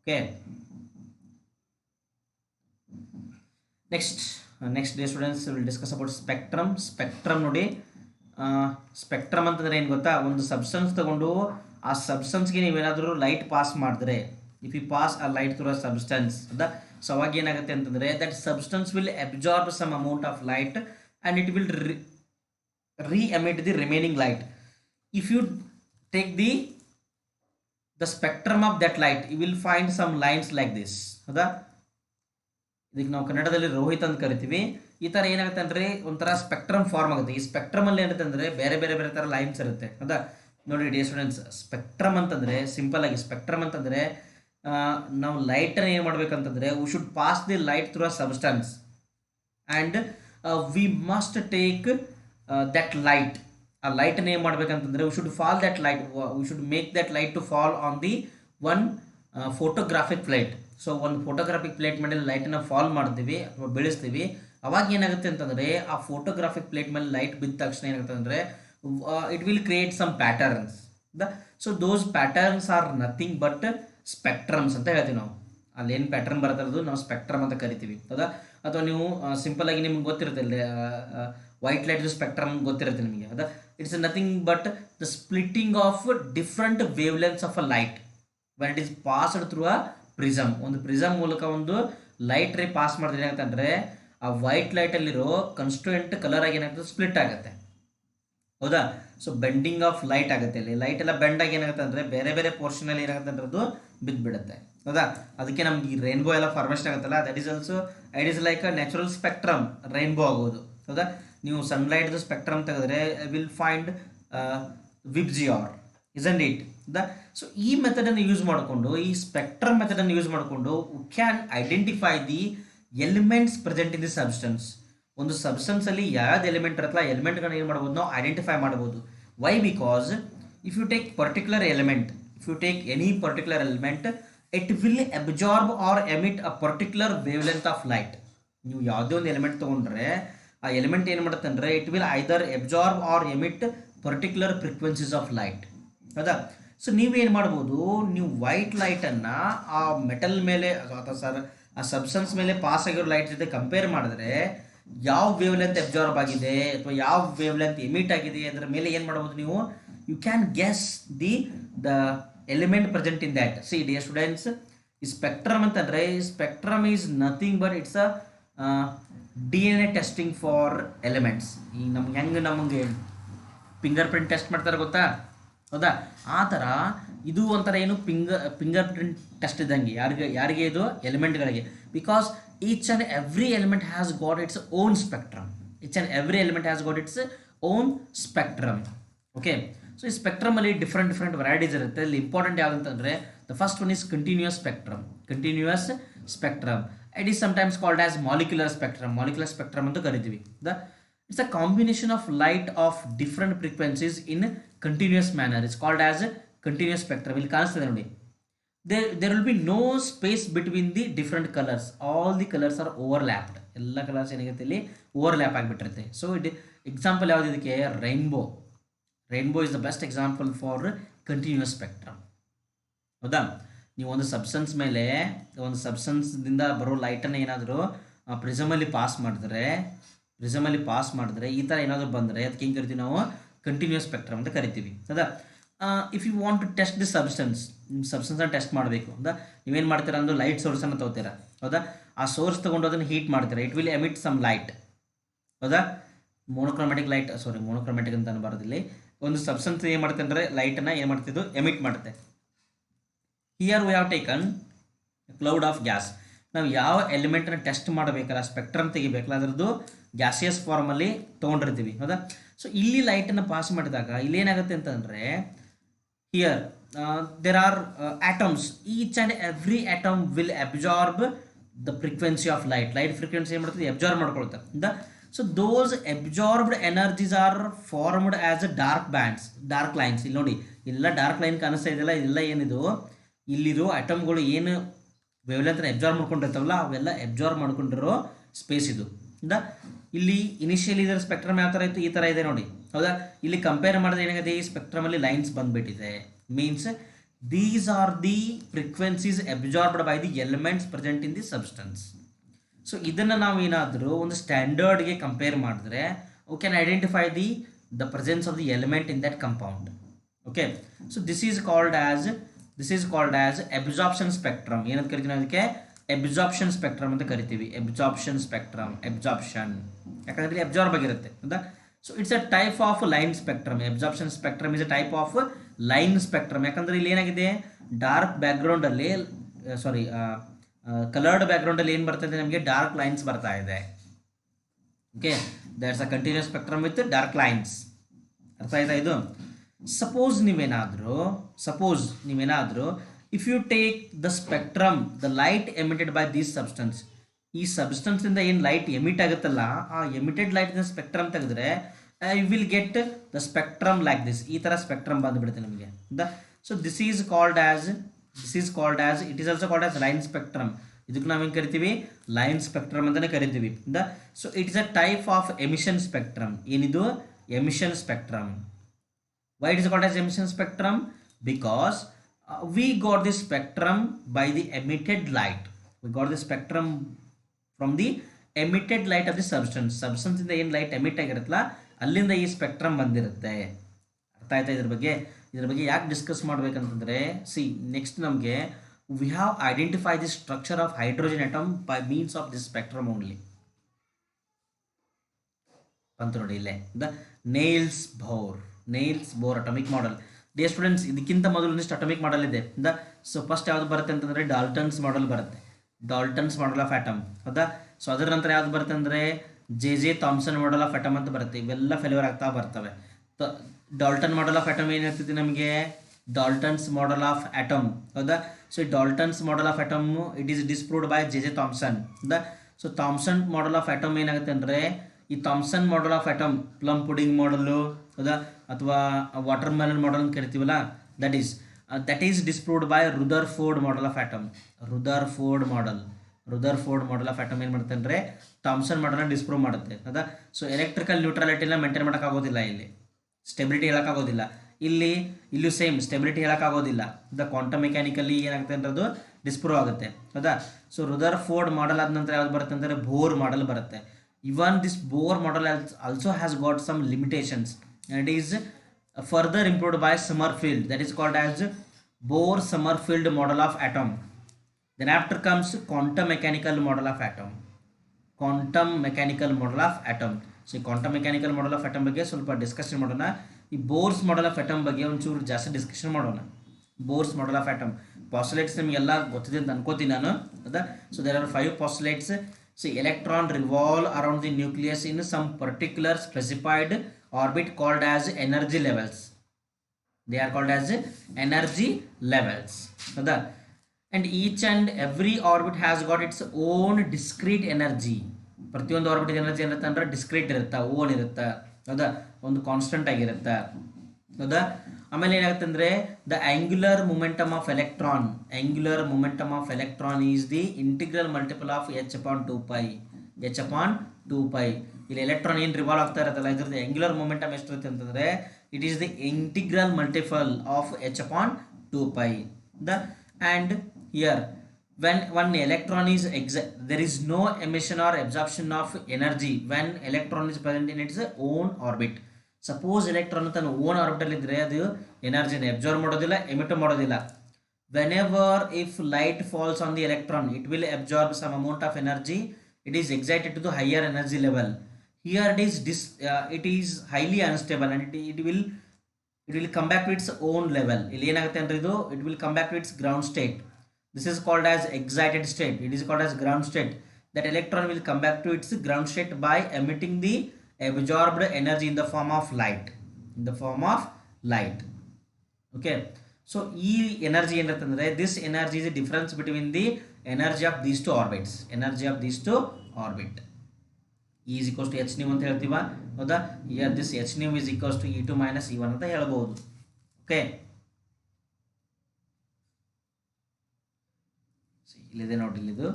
Okay. Next day students will discuss about spectrum ನೋಡಿ. Spectrum ಅಂತಂದರೆ ಏನು ಗೊತ್ತಾ, ಒಂದು substance ತಗೊಂಡು ಆ ಸಬ್ಸ್ಟೆನ್ಸ್ಗೆ ನೀವೇನಾದರೂ light pass ಮಾಡಿದ್ರೆ, if you pass a light through a substance so ಅವಾಗ ಏನಾಗುತ್ತೆ ಅಂತಂದರೆ that substance will absorb some amount of light and it will re-emit the remaining light. If you take the spectrum of that light, you will find some lines like this. ಹೌದಾ, ಇದಕ್ಕೆ ನಾವು ಕನ್ನಡದಲ್ಲಿ ರೋಹಿತ್ ಅಂತ ಕರಿತೀವಿ. ಈ ಥರ ಏನಾಗುತ್ತೆ ಅಂದರೆ ಒಂಥರ ಸ್ಪೆಕ್ಟ್ರಮ್ ಫಾರ್ಮ್ ಆಗುತ್ತೆ. ಈ ಸ್ಪೆಕ್ಟ್ರಮಲ್ಲಿ ಏನಾಗುತ್ತೆ ಅಂದರೆ ಬೇರೆ ಬೇರೆ ಬೇರೆ ಥರ ಲೈನ್ಸ್ ಇರುತ್ತೆ. ಹೌದಾ, ನೋಡಿ ಡಿಯರ್ ಸ್ಟೂಡೆಂಟ್ಸ್, ಸ್ಪೆಕ್ಟ್ರಮ್ ಅಂತಂದರೆ ಸಿಂಪಲ್ ಆಗಿ ಸ್ಪೆಕ್ಟ್ರಮ್ ಅಂತಂದರೆ ನಾವು ಲೈಟನ್ನು ಏನು ಮಾಡಬೇಕಂತಂದರೆ we should pass the light through a substance and we must take that light. ಆ ಲೈಟನ್ನು ಏನು ಮಾಡಬೇಕಂತಂದರೆ we should fall that light, we should make that light to fall on the one photographic plate. So ಒಂದು photographic plate ಮೇಲೆ ಲೈಟನ್ನು fall ಮಾಡ್ತೀವಿ ಅಥವಾ ಬೆಳೆಸ್ತೀವಿ. ಅವಾಗ ಏನಾಗುತ್ತೆ ಅಂತಂದರೆ ಆ ಫೋಟೋಗ್ರಾಫಿಕ್ ಪ್ಲೇಟ್ ಮೇಲೆ ಲೈಟ್ ಬಿದ್ದ ತಕ್ಷಣ ಏನಾಗುತ್ತೆ ಅಂದರೆ it will create some patterns. So those patterns are nothing but spectrums ಅಂತ ಹೇಳ್ತೀವಿ ನಾವು. ಅಲ್ಲಿ ಏನು ಪ್ಯಾಟರ್ನ್ ಬರ್ತದ್ದು ನಾವು ಸ್ಪೆಕ್ಟ್ರಮ್ ಅಂತ ಕರಿತೀವಿ. ಹೌದಾ, ಅಥವಾ ನೀವು ಸಿಂಪಲ್ ಆಗಿ ನಿಮ್ಗೆ ಗೊತ್ತಿರುತ್ತೆ ವೈಟ್ ಲೈಟ್ ಸ್ಪೆಕ್ಟ್ರಮ್ ಗೊತ್ತಿರುತ್ತೆ ನಿಮಗೆ. ಹೌದಾ, it's nothing but the splitting of different wave lengths of a light when it is passed through a prism. ಒಂದು ಪ್ರಿಸಮ್ ಮೂಲಕ ಒಂದು ಲೈಟ್ ರೇ ಪಾಸ್ ಮಾಡಿದ್ರೆ ಏನಾಗುತ್ತೆ ಅಂದರೆ ಆ ವೈಟ್ ಲೈಟಲ್ಲಿರೋ ಕನ್ಸ್ಟೆಂಟ್ ಕಲರ್ ಆಗಿ ಏನಾಗುತ್ತೆ ಸ್ಪ್ಲಿಟ್ ಆಗುತ್ತೆ. ಹೌದಾ, ಸೊ ಬೆಂಡಿಂಗ್ ಆಫ್ ಲೈಟ್ ಆಗುತ್ತೆ. ಇಲ್ಲಿ ಲೈಟ್ ಎಲ್ಲ ಬೆಂಡ್ ಆಗಿ ಏನಾಗುತ್ತೆ ಅಂದರೆ ಬೇರೆ ಬೇರೆ ಪೋರ್ಷನಲ್ಲಿ ಏನಾಗುತ್ತೆ ಅಂದರೆ ಅದು ಬಿದ್ದುಬಿಡುತ್ತೆ. ಹೌದಾ, ಅದಕ್ಕೆ ನಮ್ಗೆ ಈ ರೈನ್ಬೋ ಎಲ್ಲ ಫಾರ್ಮೇಷನ್ ಆಗುತ್ತಲ್ಲ, that is also it is like a natural spectrum rainbow ಆಗೋದು. ಹೌದಾ, ನೀವು ಸನ್ಲೈಟ್ದು ಸ್ಪೆಕ್ಟ್ರಮ್ ತೆಗೆದ್ರೆ will find VIBGYOR, isn't it? So ಈ ಮೆಥಡನ್ನು ಯೂಸ್ ಮಾಡಿಕೊಂಡು, ಈ ಸ್ಪೆಕ್ಟ್ರಮ್ ಮೆಥಡನ್ನು ಯೂಸ್ ಮಾಡಿಕೊಂಡು can identify the elements present in the substance. ಒಂದು ಸಬ್ಸ್ಟೆನ್ಸಲ್ಲಿ ಯಾವ್ದು ಎಲಿಮೆಂಟ್ ಇರುತ್ತಲ್ಲ ಆ ಎಲಿಮೆಂಟ್ಗಳನ್ನ ಏನು ಮಾಡ್ಬೋದು ನಾವು ಐಡೆಂಟಿಫೈ ಮಾಡ್ಬೋದು. Why? Because if you take particular element, if you take any particular element, it will absorb or emit a particular wavelength of light. ನೀವು ಯಾವುದೇ ಒಂದು ಎಲಿಮೆಂಟ್ ತೊಗೊಂಡ್ರೆ ಆ ಎಲಿಮೆಂಟ್ ಏನು ಮಾಡುತ್ತೆ ಅಂದರೆ it will either absorb or emit particular frequencies of light. ಹೌದಾ, so ನೀವೇನು ಮಾಡ್ಬೋದು, ನೀವು ವೈಟ್ ಲೈಟನ್ನು ಆ ಮೆಟಲ್ ಮೇಲೆ ಅಥವಾ ಆ ಸಬ್ಸ್ಟೆನ್ಸ್ ಮೇಲೆ ಪಾಸ್ ಆಗಿರೋ ಲೈಟ್ ಜೊತೆ ಕಂಪೇರ್ ಮಾಡಿದ್ರೆ ಯಾವ ವೇವ್ ಲೆಂತ್ ಅಬ್ಸಾರ್ಬ್ ಆಗಿದೆ ಅಥವಾ ಯಾವ ವೇವ್ ಲೆಂತ್ ಎಮಿಟ್ ಆಗಿದೆ ಅದರ ಮೇಲೆ ಏನು ಮಾಡ್ಬೋದು ನೀವು, you can guess the element present in that. See dear students, ಈ ಸ್ಪೆಕ್ಟ್ರಮ್ ಅಂತಂದರೆ spectrum is nothing but it's a DNA testing for elements. ಈಗ ನಮಗೆ ಫಿಂಗರ್ ಪ್ರಿಂಟ್ ಟೆಸ್ಟ್ ಮಾಡ್ತಾರೆ ಗೊತ್ತಾ? ಹೌದಾ, ಆ ಥರ ಇದು ಒಂಥರ ಏನು ಫಿಂಗರ್ ಪ್ರಿಂಟ್ ಟೆಸ್ಟ್ ಇದ್ದಂಗೆ. ಯಾರಿಗೆ ಇದು? ಎಲಿಮೆಂಟ್ಗಳಿಗೆ. Because each and every element has got its own spectrum. Each and every element has got its own spectrum. Okay, so ಈ ಸ್ಪೆಕ್ಟ್ರಮಲ್ಲಿ ಡಿಫ್ರೆಂಟ್ ವೆರೈಟೀಸ್ ಇರುತ್ತೆ. ಇಲ್ಲಿ ಇಂಪಾರ್ಟೆಂಟ್ ಯಾವುದಂತಂದರೆ the first one is continuous spectrum. It is sometimes called as molecular spectrum ಅಂತ ಕರಿತೀವಿ. It's a combination of light of different frequencies in continuous manner. It's called as continuous spectrum. ಇಲ್ಲಿ ಕಾಣಿಸ್ತದೆ ನೋಡಿ, there will be no space between the different colors. All the colors are overlapped. ಎಲ್ಲ colours ಏನಾಗುತ್ತೆ ಇಲ್ಲಿ overlap ಆಗಿಬಿಟ್ಟಿರುತ್ತೆ. So example ಯಾವುದು ಇದಕ್ಕೆ? Rainbow is the best example for continuous spectrum. ಹೌದಾ, ನೀವು ಒಂದು ಸಬ್ಸ್ಟೆನ್ಸ್ ಮೇಲೆ ಒಂದು ಸಬ್ಸ್ಟೆನ್ಸ್ದಿಂದ ಬರೋ ಲೈಟನ್ನು ಏನಾದರೂ ಪ್ರಿಸಮಲ್ಲಿ ಪಾಸ್ ಮಾಡಿದ್ರೆ ಈ ಥರ ಏನಾದರೂ ಬಂದರೆ ಅದಕ್ಕೆ ಹೆಂಗೆ ಕರಿತೀವಿ ನಾವು? ಕಂಟಿನ್ಯೂಯಸ್ ಸ್ಪೆಕ್ಟ್ರಮ್ ಅಂತ ಕರಿತೀವಿ. ಹೌದಾ, if you want to test the ಸಬ್ಸ್ಟೆನ್ಸನ್ನು ಟೆಸ್ಟ್ ಮಾಡಬೇಕು ಅಂತ ನೀವೇನು ಮಾಡ್ತೀರಾ ಅಂದ್ರೆ ಲೈಟ್ ಸೋರ್ಸನ್ನು ತೊಗೋತೀರಾ. ಹೌದಾ, ಆ ಸೋರ್ಸ್ ತೊಗೊಂಡು ಅದನ್ನು ಹೀಟ್ ಮಾಡ್ತೀರಾ. It will emit some light. ಹೌದಾ, ಮೋನೋಕ್ರೋಮ್ಯಾಟಿಕ್ ಅಂತ ಬರೋದಿಲ್ಲಿ. ಒಂದು ಸಬ್ಸ್ಟೆನ್ಸ್ ಏನು ಮಾಡುತ್ತೆ ಅಂದರೆ ಲೈಟನ್ನು ಏನು ಮಾಡ್ತಿದ್ದು ಎಮಿಟ್ ಮಾಡುತ್ತೆ. Here we have taken cloud of gas. ನಾವು ಯಾವ ಎಲಿಮೆಂಟನ್ನು ಟೆಸ್ಟ್ ಮಾಡಬೇಕಲ್ಲ, ಸ್ಪೆಕ್ಟ್ರಮ್ ತೆಗಿಬೇಕಲ್ಲ, ಅದರದ್ದು ಗ್ಯಾಸಿಯಸ್ ಫಾರ್ಮಲ್ಲಿ ತೊಗೊಂಡಿರ್ತೀವಿ. ಹೌದಾ, ಸೊ ಇಲ್ಲಿ ಲೈಟನ್ನು ಪಾಸ್ ಮಾಡಿದಾಗ ಇಲ್ಲೇನಾಗುತ್ತೆ ಅಂತಂದರೆ here there are atoms. Each and every atom will absorb the frequency of light frequency ಏನು ಮಾಡ್ತದೆ? ಅಬ್ಸಾರ್ಬ್ ಮಾಡ್ಕೊಳ್ತಾರೆ. So those absorbed energies are formed as a dark lines. ಇಲ್ಲಿ ನೋಡಿ, ಇಲ್ಲ ಡಾರ್ಕ್ ಲೈನ್ ಕಾಣಿಸ್ತಾ ಇದೆಯಲ್ಲ, ಇದೆಲ್ಲ ಏನಿದು ಇಲ್ಲಿರೋ ಅಟಮ್ಗಳು ಏನು ವೇವ್ಲೆಂತ್ನ ಅಬ್ಸಾರ್ಬ್ ಮಾಡ್ಕೊಂಡಿರ್ತಾವಲ್ಲ ಅವೆಲ್ಲ ಅಬ್ಸಾರ್ಬ್ ಮಾಡ್ಕೊಂಡಿರೋ ಸ್ಪೇಸ್ ಇದು. ಇಲ್ಲಿ ಇನಿಷಿಯಲಿ ಇದರ ಸ್ಪೆಕ್ಟ್ರಮ್ ಯಾವ ಥರ ಇತ್ತು? ಈ ಥರ ಇದೆ ನೋಡಿ. ಹೌದಾ, ಇಲ್ಲಿ ಕಂಪೇರ್ ಮಾಡಿದ್ರೆ ಏನಾಗಿದೆ? ಈ ಸ್ಪೆಕ್ಟ್ರಮಲ್ಲಿ ಲೈನ್ಸ್ ಬಂದುಬಿಟ್ಟಿದೆ. Means these are the frequencies absorbed by the elements present in the substance. So ಇದನ್ನು ನಾವು ಏನಾದರೂ ಒಂದು ಸ್ಟ್ಯಾಂಡರ್ಡ್ಗೆ ಕಂಪೇರ್ ಮಾಡಿದ್ರೆ we can identify the presence of the element in that compound. Okay, so this is called as absorption spectrum. ಏನಂತ ಕರಿತೀವಿ ಅದಕ್ಕೆ? Absorption spectrum ಅಂತ ಕರಿತೀವಿ. ಅಬ್ಸಾರ್ಪ್ಷನ್ ಯಾಕಂದ್ರೆ ಅಬ್ಸಾರ್ಬ್ ಆಗಿರುತ್ತೆ ಹೌದಾ. So it's a type of line spectrum. Absorption spectrum is a type of line spectrum. ಯಾಕಂದ್ರೆ ಇಲ್ಲಿ ಏನಾಗಿದೆ, ಡಾರ್ಕ್ ಬ್ಯಾಕ್ಗ್ರೌಂಡಲ್ಲಿ ಕಲರ್ಡ್ ಬ್ಯಾಕ್ಗ್ರೌಂಡಲ್ಲಿ ಏನು ಬರ್ತಾ ಇದೆ, ನಮಗೆ ಡಾರ್ಕ್ ಲೈನ್ಸ್ ಬರ್ತಾ ಇದೆ. Okay, that's a continuous spectrum with dark lines. ಅರ್ಥ ಆಯ್ತಾ ಇದು? ಸಪೋಸ್ ನೀವೇನಾದರೂ if you take the spectrum, the light emitted by this substance, ಈ ಸಬ್ಸ್ಟೆನ್ಸಿಂದ ಏನು ಲೈಟ್ ಎಮಿಟ್ ಆಗುತ್ತಲ್ಲ, ಆ ಎಮಿಟೆಡ್ ಲೈಟ್ನ ಸ್ಪೆಕ್ಟ್ರಮ್ ತೆಗೆದ್ರೆ you will get the spectrum like this. ಈ ಥರ ಸ್ಪೆಕ್ಟ್ರಮ್ ಬಂದುಬಿಡುತ್ತೆ ನಮಗೆ. So this is called as it is also called as line spectrum. ಇದಕ್ಕೆ ನಾವೇನು ಕರಿತೀವಿ? ಲೈನ್ ಸ್ಪೆಕ್ಟ್ರಮ್ ಅಂತಲೇ ಕರಿತೀವಿ. So it is a type of emission spectrum. ಏನಿದು? Emission spectrum. Why it is called as emission spectrum? Because we got the spectrum by the emitted light. We got the spectrum from the emitted light of the substance. Substance ಇಂದ ಏನು light emit ಆಗಿರುತ್ತಲ್ಲ ಅಲ್ಲಿಂದ ಈ spectrum ಬಂದಿರುತ್ತೆ. ಅರ್ಥ ಆಯ್ತಾ? ಇದ್ರ ಬಗ್ಗೆ ಯಾಕೆ ಡಿಸ್ಕಸ್ ಮಾಡಬೇಕಂತಂದರೆ, ನೆಕ್ಸ್ಟ್ ನಮಗೆ we have identify the structure of hydrogen atom by means of this spectrum only. ಬಂತು ನೋಡಿ ಇಲ್ಲೇ, nails bore atomic model. Dear students, ಇದಕ್ಕಿಂತ ಮೊದಲು ಒಂದಿಷ್ಟು ಅಟಾಮಿಕ್ ಮಾಡೆಲ್ ಇದೆ. ಸೊ ಫಸ್ಟ್ ಯಾವ್ದು ಬರುತ್ತೆ ಅಂತಂದರೆ ಡಾಲ್ಟನ್ಸ್ ಮಾಡೆಲ್ ಬರುತ್ತೆ. ಡಾಲ್ಟನ್ಸ್ ಮಾಡೆಲ್ ಆಫ್ ಆಟಮ್ ಹೌದಾ. ಸೊ ಅದರ ನಂತರ ಯಾವ್ದು ಬರುತ್ತೆ ಅಂದರೆ J Thomson model of atom ಅಂತ ಬರುತ್ತೆ. ಇವೆಲ್ಲ ಫೇಲ್ಯೂರ್ ಆಗ್ತಾ ಬರ್ತವೆ. ಡಾಲ್ಟನ್ ಮಾಡೆಲ್ ಆಫ್ ಆಟಮ್ ಏನು ಹೇಳ್ತಿದ್ವಿ ನಮಗೆ? ಡಾಲ್ಟನ್ಸ್ ಮಾಡೆಲ್ ಆಫ್ ಆಟಮ್ ಹೌದಾ. ಸೊ ಈ Dalton's model of atom it is disproved by J Thomson ಹೌದಾ. So Thomson model of atom ಏನಾಗುತ್ತೆ ಅಂದರೆ, ಈ Thomson model of atom plum pudding model ಹೌದಾ, ಅಥವಾ ವಾಟರ್ ಮೆಲನ್ ಮಾಡೆಲ್ ಅಂತ ಕರಿತೀವಲ್ಲ, that is disproved by Rutherford model of atom. Rutherford model of atom ಏನು ಮಾಡುತ್ತೆ ಅಂದರೆ ಥಾಮ್ಸನ್ ಮಾಡೆಲ್ನ ಡಿಸ್ಪ್ರೂವ್ ಮಾಡುತ್ತೆ ಹೌದಾ. ಸೊ ಎಲೆಕ್ಟ್ರಿಕಲ್ ನ್ಯೂಟ್ರಾಲಿಟಿನ ಮೇಂಟೈನ್ ಮಾಡೋಕ್ಕಾಗೋದಿಲ್ಲ, ಇಲ್ಲಿ ಸ್ಟೆಬಿಲಿಟಿ ಹೇಳೋಕ್ಕಾಗೋದಿಲ್ಲ, ಇಲ್ಲೂ ಸೇಮ್ ಸ್ಟೆಬಿಲಿಟಿ ಹೇಳೋಕ್ಕಾಗೋದಿಲ್ಲ. ಕ್ವಾಂಟಮ್ ಮೆಕ್ಯಾನಿಕಲಿ ಏನಾಗುತ್ತೆ ಅಂದರೆ ಅದು ಡಿಸ್ಪ್ರೂವ್ ಆಗುತ್ತೆ ಹೌದಾ. ಸೊ ರುದರ್ಫೋರ್ಡ್ ಮಾಡೆಲ್ ಆದ ನಂತರ ಯಾವ್ದು ಬರುತ್ತೆ ಅಂದರೆ ಬೋರ್ ಮಾಡೆಲ್ ಬರುತ್ತೆ. Even this Bohr model also has got some limitations, and it is further improved by Sommerfeld. That is called as Bohr-Sommerfeld model of atom. Then after comes quantum mechanical model of atom. So quantum mechanical model of atom ಬಗ್ಗೆ ಸ್ವಲ್ಪ discussion ಮಾಡೋಣ. ಈ Bohr's model of atom ಬಗ್ಗೆ ಒಂಚೂರು ಜಾಸ್ತಿ discussion ಮಾಡೋಣ. Bohr's model of atom postulates ನಿಮಗೆಲ್ಲ ಗೊತ್ತಿದೆ ಅಂತ ಅನ್ಕೋತೀನಿ ನಾನು ಹೌದಾ. So there are 5 postulates. See, electron revolve around the nucleus in some particular specified orbit called as energy levels. They are called as energy levels. And each and every orbit has got its own discrete energy. ಪ್ರತಿಯೊಂದು orbit energy ಏನಿರುತ್ತೆ ಅಂದರೆ discrete ಇರುತ್ತೆ, own ಇರುತ್ತೆ ಹೌದಾ, ಒಂದು constant ಆಗಿರುತ್ತೆ ಹೌದಾ. ಆಮೇಲೆ ಏನಾಗುತ್ತೆ ಅಂದರೆ the angular momentum of electron is the integral multiple of h/2π. ಇಲ್ಲಿ ಎಲೆಕ್ಟ್ರಾನ್ ಏನು ರಿವಾಲ್ವ್ ಆಗ್ತಾ ಇರುತ್ತಲ್ಲ, ಇದ್ರದ್ದು ಆಂಗ್ಯುಲರ್ ಮೊಮೆಂಟಮ್ ಎಷ್ಟಿರುತ್ತೆ ಅಂತಂದರೆ it is the integral multiple of h/2π. And here when one electron is there is no emission or absorption of energy when electron is present in its own orbit. Suppose electron ತನ್ನ own orbital ಇದ್ದರೆ ಅದು ಎನರ್ಜಿನ absorb ಮಾಡೋದಿಲ್ಲ, emit ಮಾಡೋದಿಲ್ಲ. Whenever if light falls on the electron it will absorb some amount of energy. It is excited to the higher energy level. Here it is highly unstable and it will come back to its own level. ಇಲ್ಲಿ ಏನಾಗುತ್ತೆ ಅಂದರೆ ಇದು it will come back to its ground state. This is called as excited state. It is called as ground state. That electron will come back to its ground state by emitting the absorbed energy in the form of light. Okay, so e energy ಏನಿರುತ್ತೆ ಅಂದರೆ this energy is the difference between the energy of these two orbit. E is equals to h nu ಅಂತ ಹೇಳ್ತೀವ ಹೌದಾ. here this h nu is equals to e2 minus e1 ಅಂತ ಹೇಳ್ಬೋದು. Okay, ಇಲ್ಲಿದೆ ನೋಡಿ, ಇಲ್ಲಿದು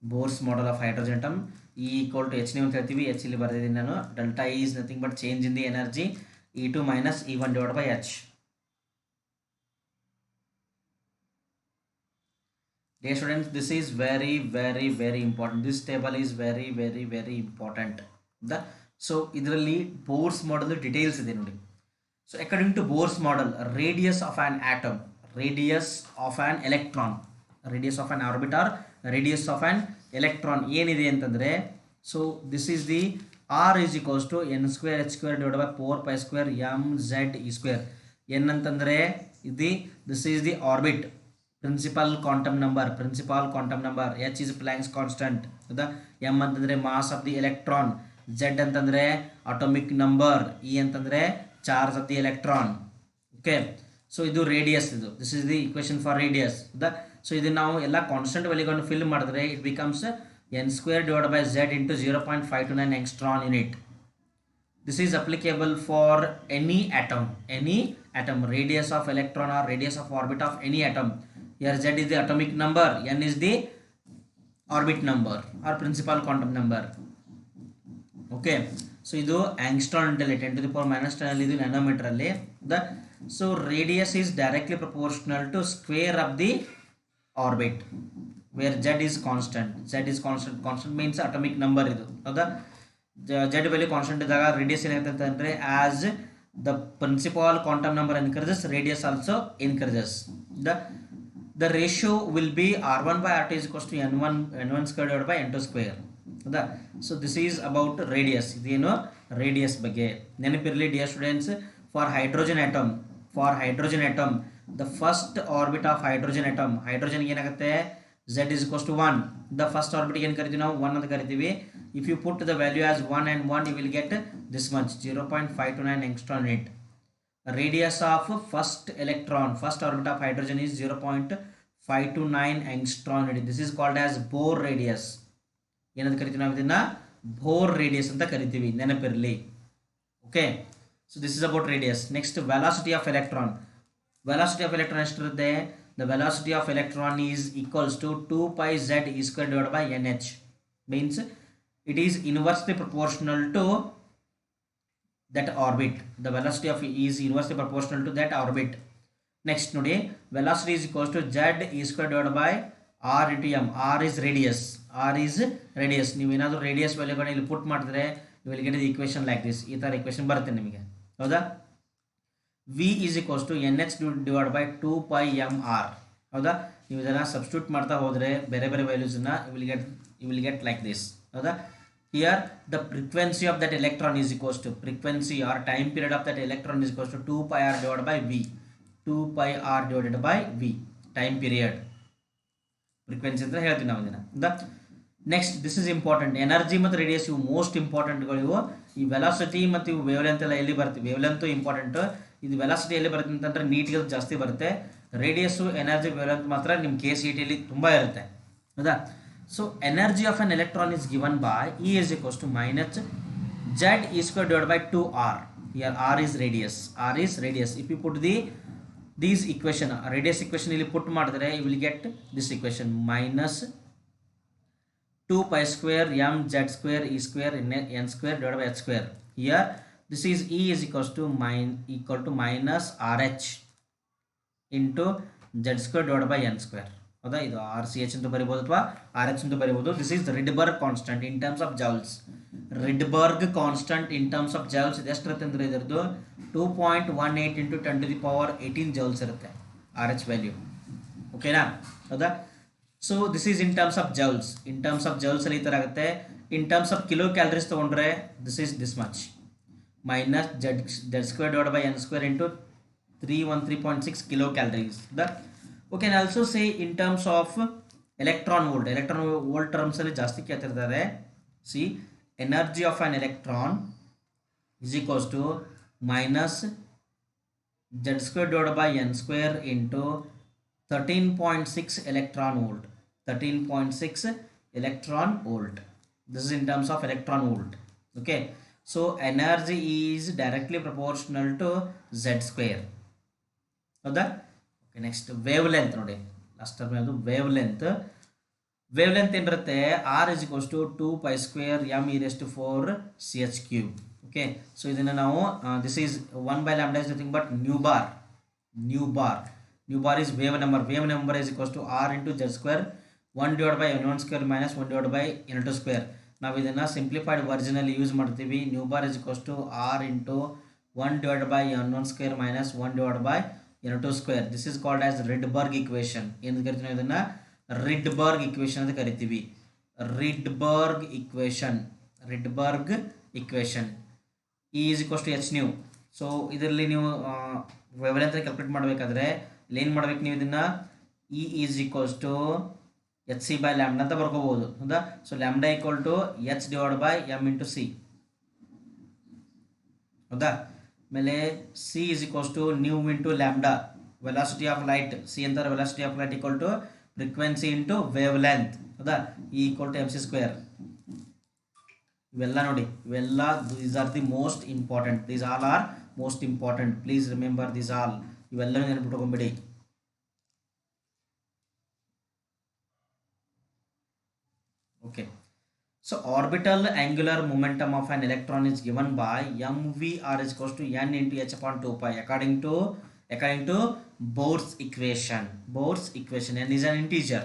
Bohr's model of hydrogen atom. E equal to h nu ಅಂತ ಹೇಳ್ತೀವಿ. h ಇಲ್ಲಿ ಬರೆದಿದ್ದೀನಿ ನಾನು. Delta E is nothing but change in the energy e2 minus e1 divided by h. Dear students, this is very important. This table is very important. The so ಇದರಲ್ಲಿ Bohr's ಮಾಡಲ್ details ಇದೆ ನೋಡಿ. So according to Bohr's model, radius of an atom, radius of an electron, radius of an orbit or radius of an electron ಏನಿದೆ ಅಂತಂದ್ರೆ, so this is the r is equals to n square h square divided by 4 pi square m z e square. n ಅಂತಂದ್ರೆ ಇದು this is the orbit, principal quantum number, h is Planck's constant, ಹೌದಾ. m ಅಂತಂದ್ರೆ mass of the electron, z ಅಂತಂದ್ರೆ atomic number, e ಅಂತಂದ್ರೆ charge of the electron. Okay, so ಇದು radius, ಇದು this is the equation for radius. So ಇದು ನಾವು ಎಲ್ಲ constant ವ್ಯಾಲ್ಯೂಗಳನ್ನು ಫಿಲ್ ಮಾಡಿದ್ರೆ it becomes n square divided by z into 0.529 angstrom unit. This is applicable for any atom, radius of electron or radius of orbit of any atom. Here z is the atomic number, n is the orbit number or principal quantum number. Okay, so ಇದು angstrom ಅಂತಲ್ಲಿ 10 to the power minus 10 ಅಲ್ಲಿ ಇದು nanometer ಅಲ್ಲಿ. So radius is directly proportional to square of the orbit where z is constant. Constant means atomic number ಇದು, ಹೌದಾ. z value constant ಇದ್ದಾಗ radius ಏನಾಗುತ್ತೆ ಅಂದ್ರೆ as the principal quantum number increases, radius also increases. The ratio will be r1 by r2 is equals to n1 square divided by n2 square. ಹೌದಾ. So this is about radius. ಇದೇನು radius ಬಗ್ಗೆ ನೆನಪಿರಲಿ dear students. For hydrogen atom the first orbit of hydrogen ಏನಾಗುತ್ತೆ, z is equals to 1. The first orbit ಏನು ಕರಿತೀವಿ ನಾವು, 1 ಅಂತ ಕರಿತೀವಿ. If you put the value as 1 and 1 you will get this much 0.529 angstrom unit. Radius of first orbit of hydrogen is 0.529 angstrom unit. This is called as Bohr radius. ಏನಂತ ಕರಿತೀವಿ ನಾವು ಇದನ್ನ, bore radius ಅಂತ ಕರಿತೀವಿ, ನೆನಪಿರಲಿ. Okay, so this is about radius. Next velocity of electron ಎಷ್ಟಿರುತ್ತೆ, the velocity of electron is equals to 2 pi z e square divided by nh. Means it is inversely proportional to that orbit. The velocity of is inversely proportional to that orbit. Next ನೋಡಿ, velocity is equals to z e square divided by r into m. r is radius. ನೀವು ಏನಾದರೂ radius ವ್ಯಾಲ್ಯೂಗಳನ್ನ ಇಲ್ಲಿ put ಮಾಡಿದ್ರೆ you will get the equation like this. ಈ ಥರ equation ಬರುತ್ತೆ ನಿಮಗೆ, ಹೌದಾ. v is equals to nh divided by 2 pi mr. ಹೌದಾ. ನೀವು ಇದನ್ನು ಸಬ್ಸ್ಟಿಟ್ಯೂಟ್ ಮಾಡ್ತಾ ಹೋದರೆ ಬೇರೆ ವ್ಯಾಲ್ಯೂಸನ್ನ you will get like this, ಹೌದಾ. Here the frequency of that electron is equals to frequency or time period of that electron is equals to 2 pi r divided by v. 2 pi r divided by v time period frequency ಅಂತ ಹೇಳ್ತೀವಿ ನಾವು ಇದನ್ನ. Next this is important. Energy ಮತ್ತು radius ಇವು most ಇಂಪಾರ್ಟೆಂಟ್ಗಳು. ಇವು ಈ velocity ಮತ್ತು ಇವು ವೇವ್ಲೆಂತ್ ಎಲ್ಲ ಎಲ್ಲಿ ಬರುತ್ತೆ, ವೇವ್ಲೆಂತ್ ಇಂಪಾರ್ಟೆಂಟ್. ಇದು ವೆಲಾಸಿಟಿ ಎಲ್ಲಿ ಬರುತ್ತೆ ಅಂತಂದ್ರೆ ನೀಟ್ಗೆ ಜಾಸ್ತಿ ಬರುತ್ತೆ. ರೇಡಿಯಸ್ಸು, ಎನರ್ಜಿ, ವೇವ್ಲೆಂತ್ ಮಾತ್ರ ನಿಮ್ಮ KCET ತುಂಬ ಇರುತ್ತೆ, ಹೌದಾ. So energy of an electron is given by E is equals to minus z e square divided by 2r. Here r is radius. If you put these equation, radius equation ಇಲ್ಲಿ put ಮಾಡಿದ್ರೆ you will get this equation minus 2 pi square m z square e square n square divided by h square. Here this is E is equal to minus RH into z square divided by n square. ಹೌದಾ. ಇದು RCH ಅಂತ ಬರೀಬಹುದು ಅಥವಾ RH ಅಂತ ಬರೀಬಹುದು. This is Rydberg constant in terms of joules. ಇದು ಎಷ್ಟಿರುತ್ತೆ ಅಂದರೆ ಇದರದ್ದು 2.18 into 10 to the power 18 joules ಇರುತ್ತೆ RH ವ್ಯಾಲ್ಯೂ. ಓಕೆನಾ, ಹೌದಾ. So this is in terms of joules. ಅಲ್ಲಿ ಈ ಥರ ಆಗುತ್ತೆ. In terms of kilocalories ತೊಗೊಂಡ್ರೆ this is this much minus z square divided by n square into 313.6 kilo calories. We can also say in terms of electron volt terms ಅಲ್ಲಿ ಜಾಸ್ತಿ ಕೇಳ್ತಿರ್ತಾರೆ. See, energy of an electron is equals to minus z square divided by n square into 13.6 electron volt. 13.6 electron volt. This is in terms of electron volt. Okay, so energy is directly proportional to z square. ಹೌದಾ. Okay, next wave length ನೋಡಿ. Last term ಅದು wave length ಏನಿರುತ್ತೆ, r is equals to 2 pi square m e raised to 4 ch cube. Okay, so ಇದನ್ನು ನಾವು this is 1 by lambda is nothing but nu bar. nu bar is wave number is equals to r into z square 1 divided by n1 square minus 1 divided by n2 square. ನಾವು ಇದನ್ನು simplified ವರ್ಜನಲ್ಲಿ use ಮಾಡ್ತೀವಿ. Nu bar is equals to R into 1 divided by n1 square minus 1 divided by n2 square. This is called as Rydberg equation. ಏನು ಕರಿತೀವಿ ನಾವು ಇದನ್ನು? Rydberg equation ಅಂತ ಕರಿತೀವಿ. Rydberg equation E is equals to h nu. ಸೊ ಇದರಲ್ಲಿ ನೀವು wavelength calculate ಮಾಡಬೇಕಾದ್ರೆ ಏನು ಮಾಡ್ಬೇಕು? ನೀವು ಇದನ್ನು E is equals to h c by lambda ಅಂತ ಬರ್ಕೋಬಹುದು, ಹೌದಾ? So lambda equal to h divide by m into c, ಹೌದಾ? ಆಮೇಲೆ c is equals to nu into lambda, velocity of light. C ಅಂತಾರೆ velocity of light equal to frequency into wave length, ಹೌದಾ? E equal to M c square. ಇವೆಲ್ಲ ನೋಡಿ, ಇವೆಲ್ಲ these are the most important. These all are most important. Please remember these all. ಇವೆಲ್ಲವೂ ನೆನಪಿಟ್ಕೊಂಡ್ಬಿಡಿ. Okay, so orbital angular momentum of an electron is given by mvr is equals to n into h upon 2 pi according to Bohr's equation. N is an integer.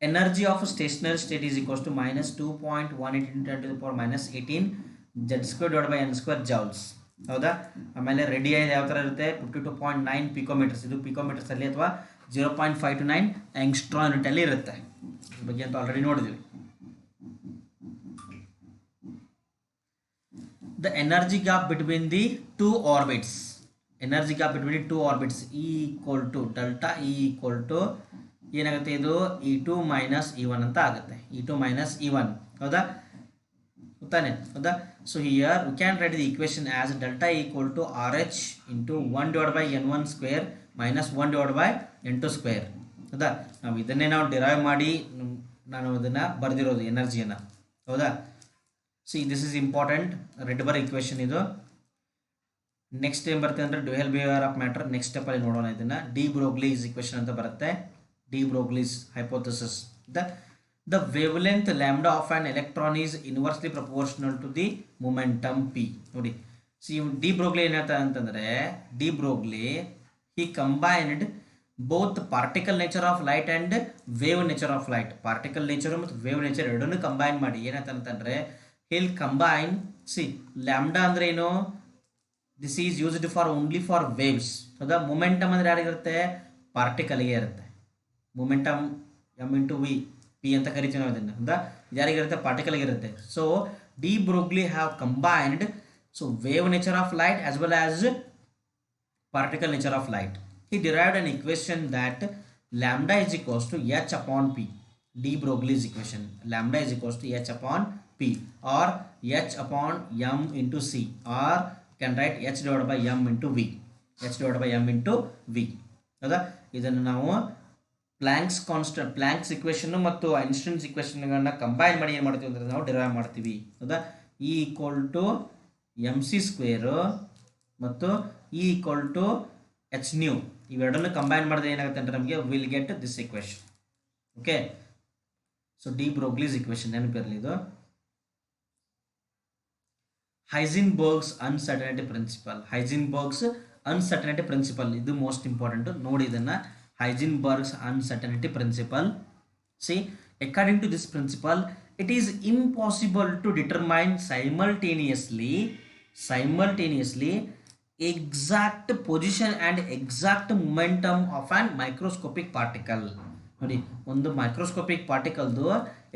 Energy of stationary state is equals to minus 2.18 into 10 to the power minus 18 z square divided by n square joules, ಹೌದಾ? ಆಮೇಲೆ radius ಯಾವ ಥರ ಇರುತ್ತೆ? 52.9 ಪಿಕೋಮೀಟರ್ಸ್. ಇದು ಪಿಕೋಮೀಟರ್ಸ್ ಅಲ್ಲಿ ಅಥವಾ 0.529 angstrom unit ಅಲ್ಲಿ ಇರುತ್ತೆ. ಈ ಬಗ್ಗೆ ಅಂತ ಆಲ್ರೆಡಿ ನೋಡಿದ್ವಿ. The energy gap between the two orbits, E equal to delta E equal to ಏನಾಗುತ್ತೆ? ಇದು E2 minus E1 ಅಂತ ಆಗುತ್ತೆ. E2 minus E1, ಹೌದಾ? ಗೊತ್ತಾನೆ, ಹೌದಾ? So here V can right the equation as delta equal to RH into 1 divided by n1 square minus 1 divided by n2 square, ಹೌದಾ? ನಾವು ಇದನ್ನೇ ನಾವು ಡಿರೈವ್ ಮಾಡಿ ನಾನು ಅದನ್ನು ಬರೆದಿರೋದು ಎನರ್ಜಿಯನ್ನು, ಹೌದಾ? See this is important. Rydberg equation ಇದು. ನೆಕ್ಸ್ಟ್ ಏನು ಬರುತ್ತೆ ಅಂದರೆ dual behaviour of matter. Next ಸ್ಟೆಪ್ಪಲ್ಲಿ ನೋಡೋಣ ಇದನ್ನು. ಡಿ ಬ್ರೋಗ್ಲೀಸ್ ಇಕ್ವೇಷನ್ ಅಂತ ಬರುತ್ತೆ. De Broglie's hypothesis. The wavelength lambda of an electron is inversely proportional to the momentum p. ನೋಡಿ, ಸಿ ಡಿ ಬ್ರೋಗ್ಲಿ ಏನು ಹೇಳ್ತಾರೆ ಅಂತಂದರೆ, de Broglie he combined both particle nature of light and wave nature of light. Particle nature ಮತ್ತು wave nature ಎರಡನ್ನೂ combine ಮಾಡಿ ಏನಂತಂದರೆ he'll combine. see lambda ಅಂದ್ರೆ ಏನು? this is used for only for waves. ಹೌದಾ? ಮೊಮೆಂಟಮ್ ಅಂದರೆ ಯಾರಿಗಿರುತ್ತೆ? ಪಾರ್ಟಿಕಲ್ಗೆ ಇರುತ್ತೆ. Momentum m into V, P ಅಂತ ಕರಿತೀವಿ ನಾವು ಇದನ್ನು, ಹೌದಾ? ಯಾರಿಗಿರುತ್ತೆ? ಪಾರ್ಟಿಕಲ್ಗೆ ಇರುತ್ತೆ. So de Broglie have combined so wave nature of light as well as particle nature of light. He derived an equation that lambda is equals to h upon p. De Broglie's equation. Lambda is equals to h upon p or h upon m into c, or can write h divided by m into v. h divided by m into v. ಹೌದಾ? ಇದನ್ನು ನಾವು Planck's equation ಮತ್ತು Einstein's ಇಕ್ವೇಷನ್ಗಳನ್ನ combine ಮಾಡಿ ಏನು ಮಾಡ್ತೀವಿ ಅಂದರೆ ನಾವು ಡಿರೈವ್ ಮಾಡ್ತೀವಿ, ಹೌದಾ? E equal to M C square ಮತ್ತು E equal to H nu, ಇವೆರಡನ್ನು ಕಂಬೈನ್ ಮಾಡಿದ್ರೆ ಏನಾಗುತ್ತೆ ಅಂದರೆ ನಮಗೆ will get this equation. Okay, so de Broglie's equation ನೆನಪಿರಲಿ ಇದು. ಹೈಸೆನ್ಬರ್ಗ್ಸ್ ಅನ್ಸರ್ಟನಿಟಿ ಪ್ರಿನ್ಸಿಪಲ್, ಇದು ಮೋಸ್ಟ್ ಇಂಪಾರ್ಟೆಂಟ್. ನೋಡಿ ಇದನ್ನು, Heisenberg's uncertainty principle. See according to this principle it is impossible to determine simultaneously exact position and exact momentum of an microscopic particle. ನೋಡಿ, ಒಂದು microscopic ಪಾರ್ಟಿಕಲ್ದು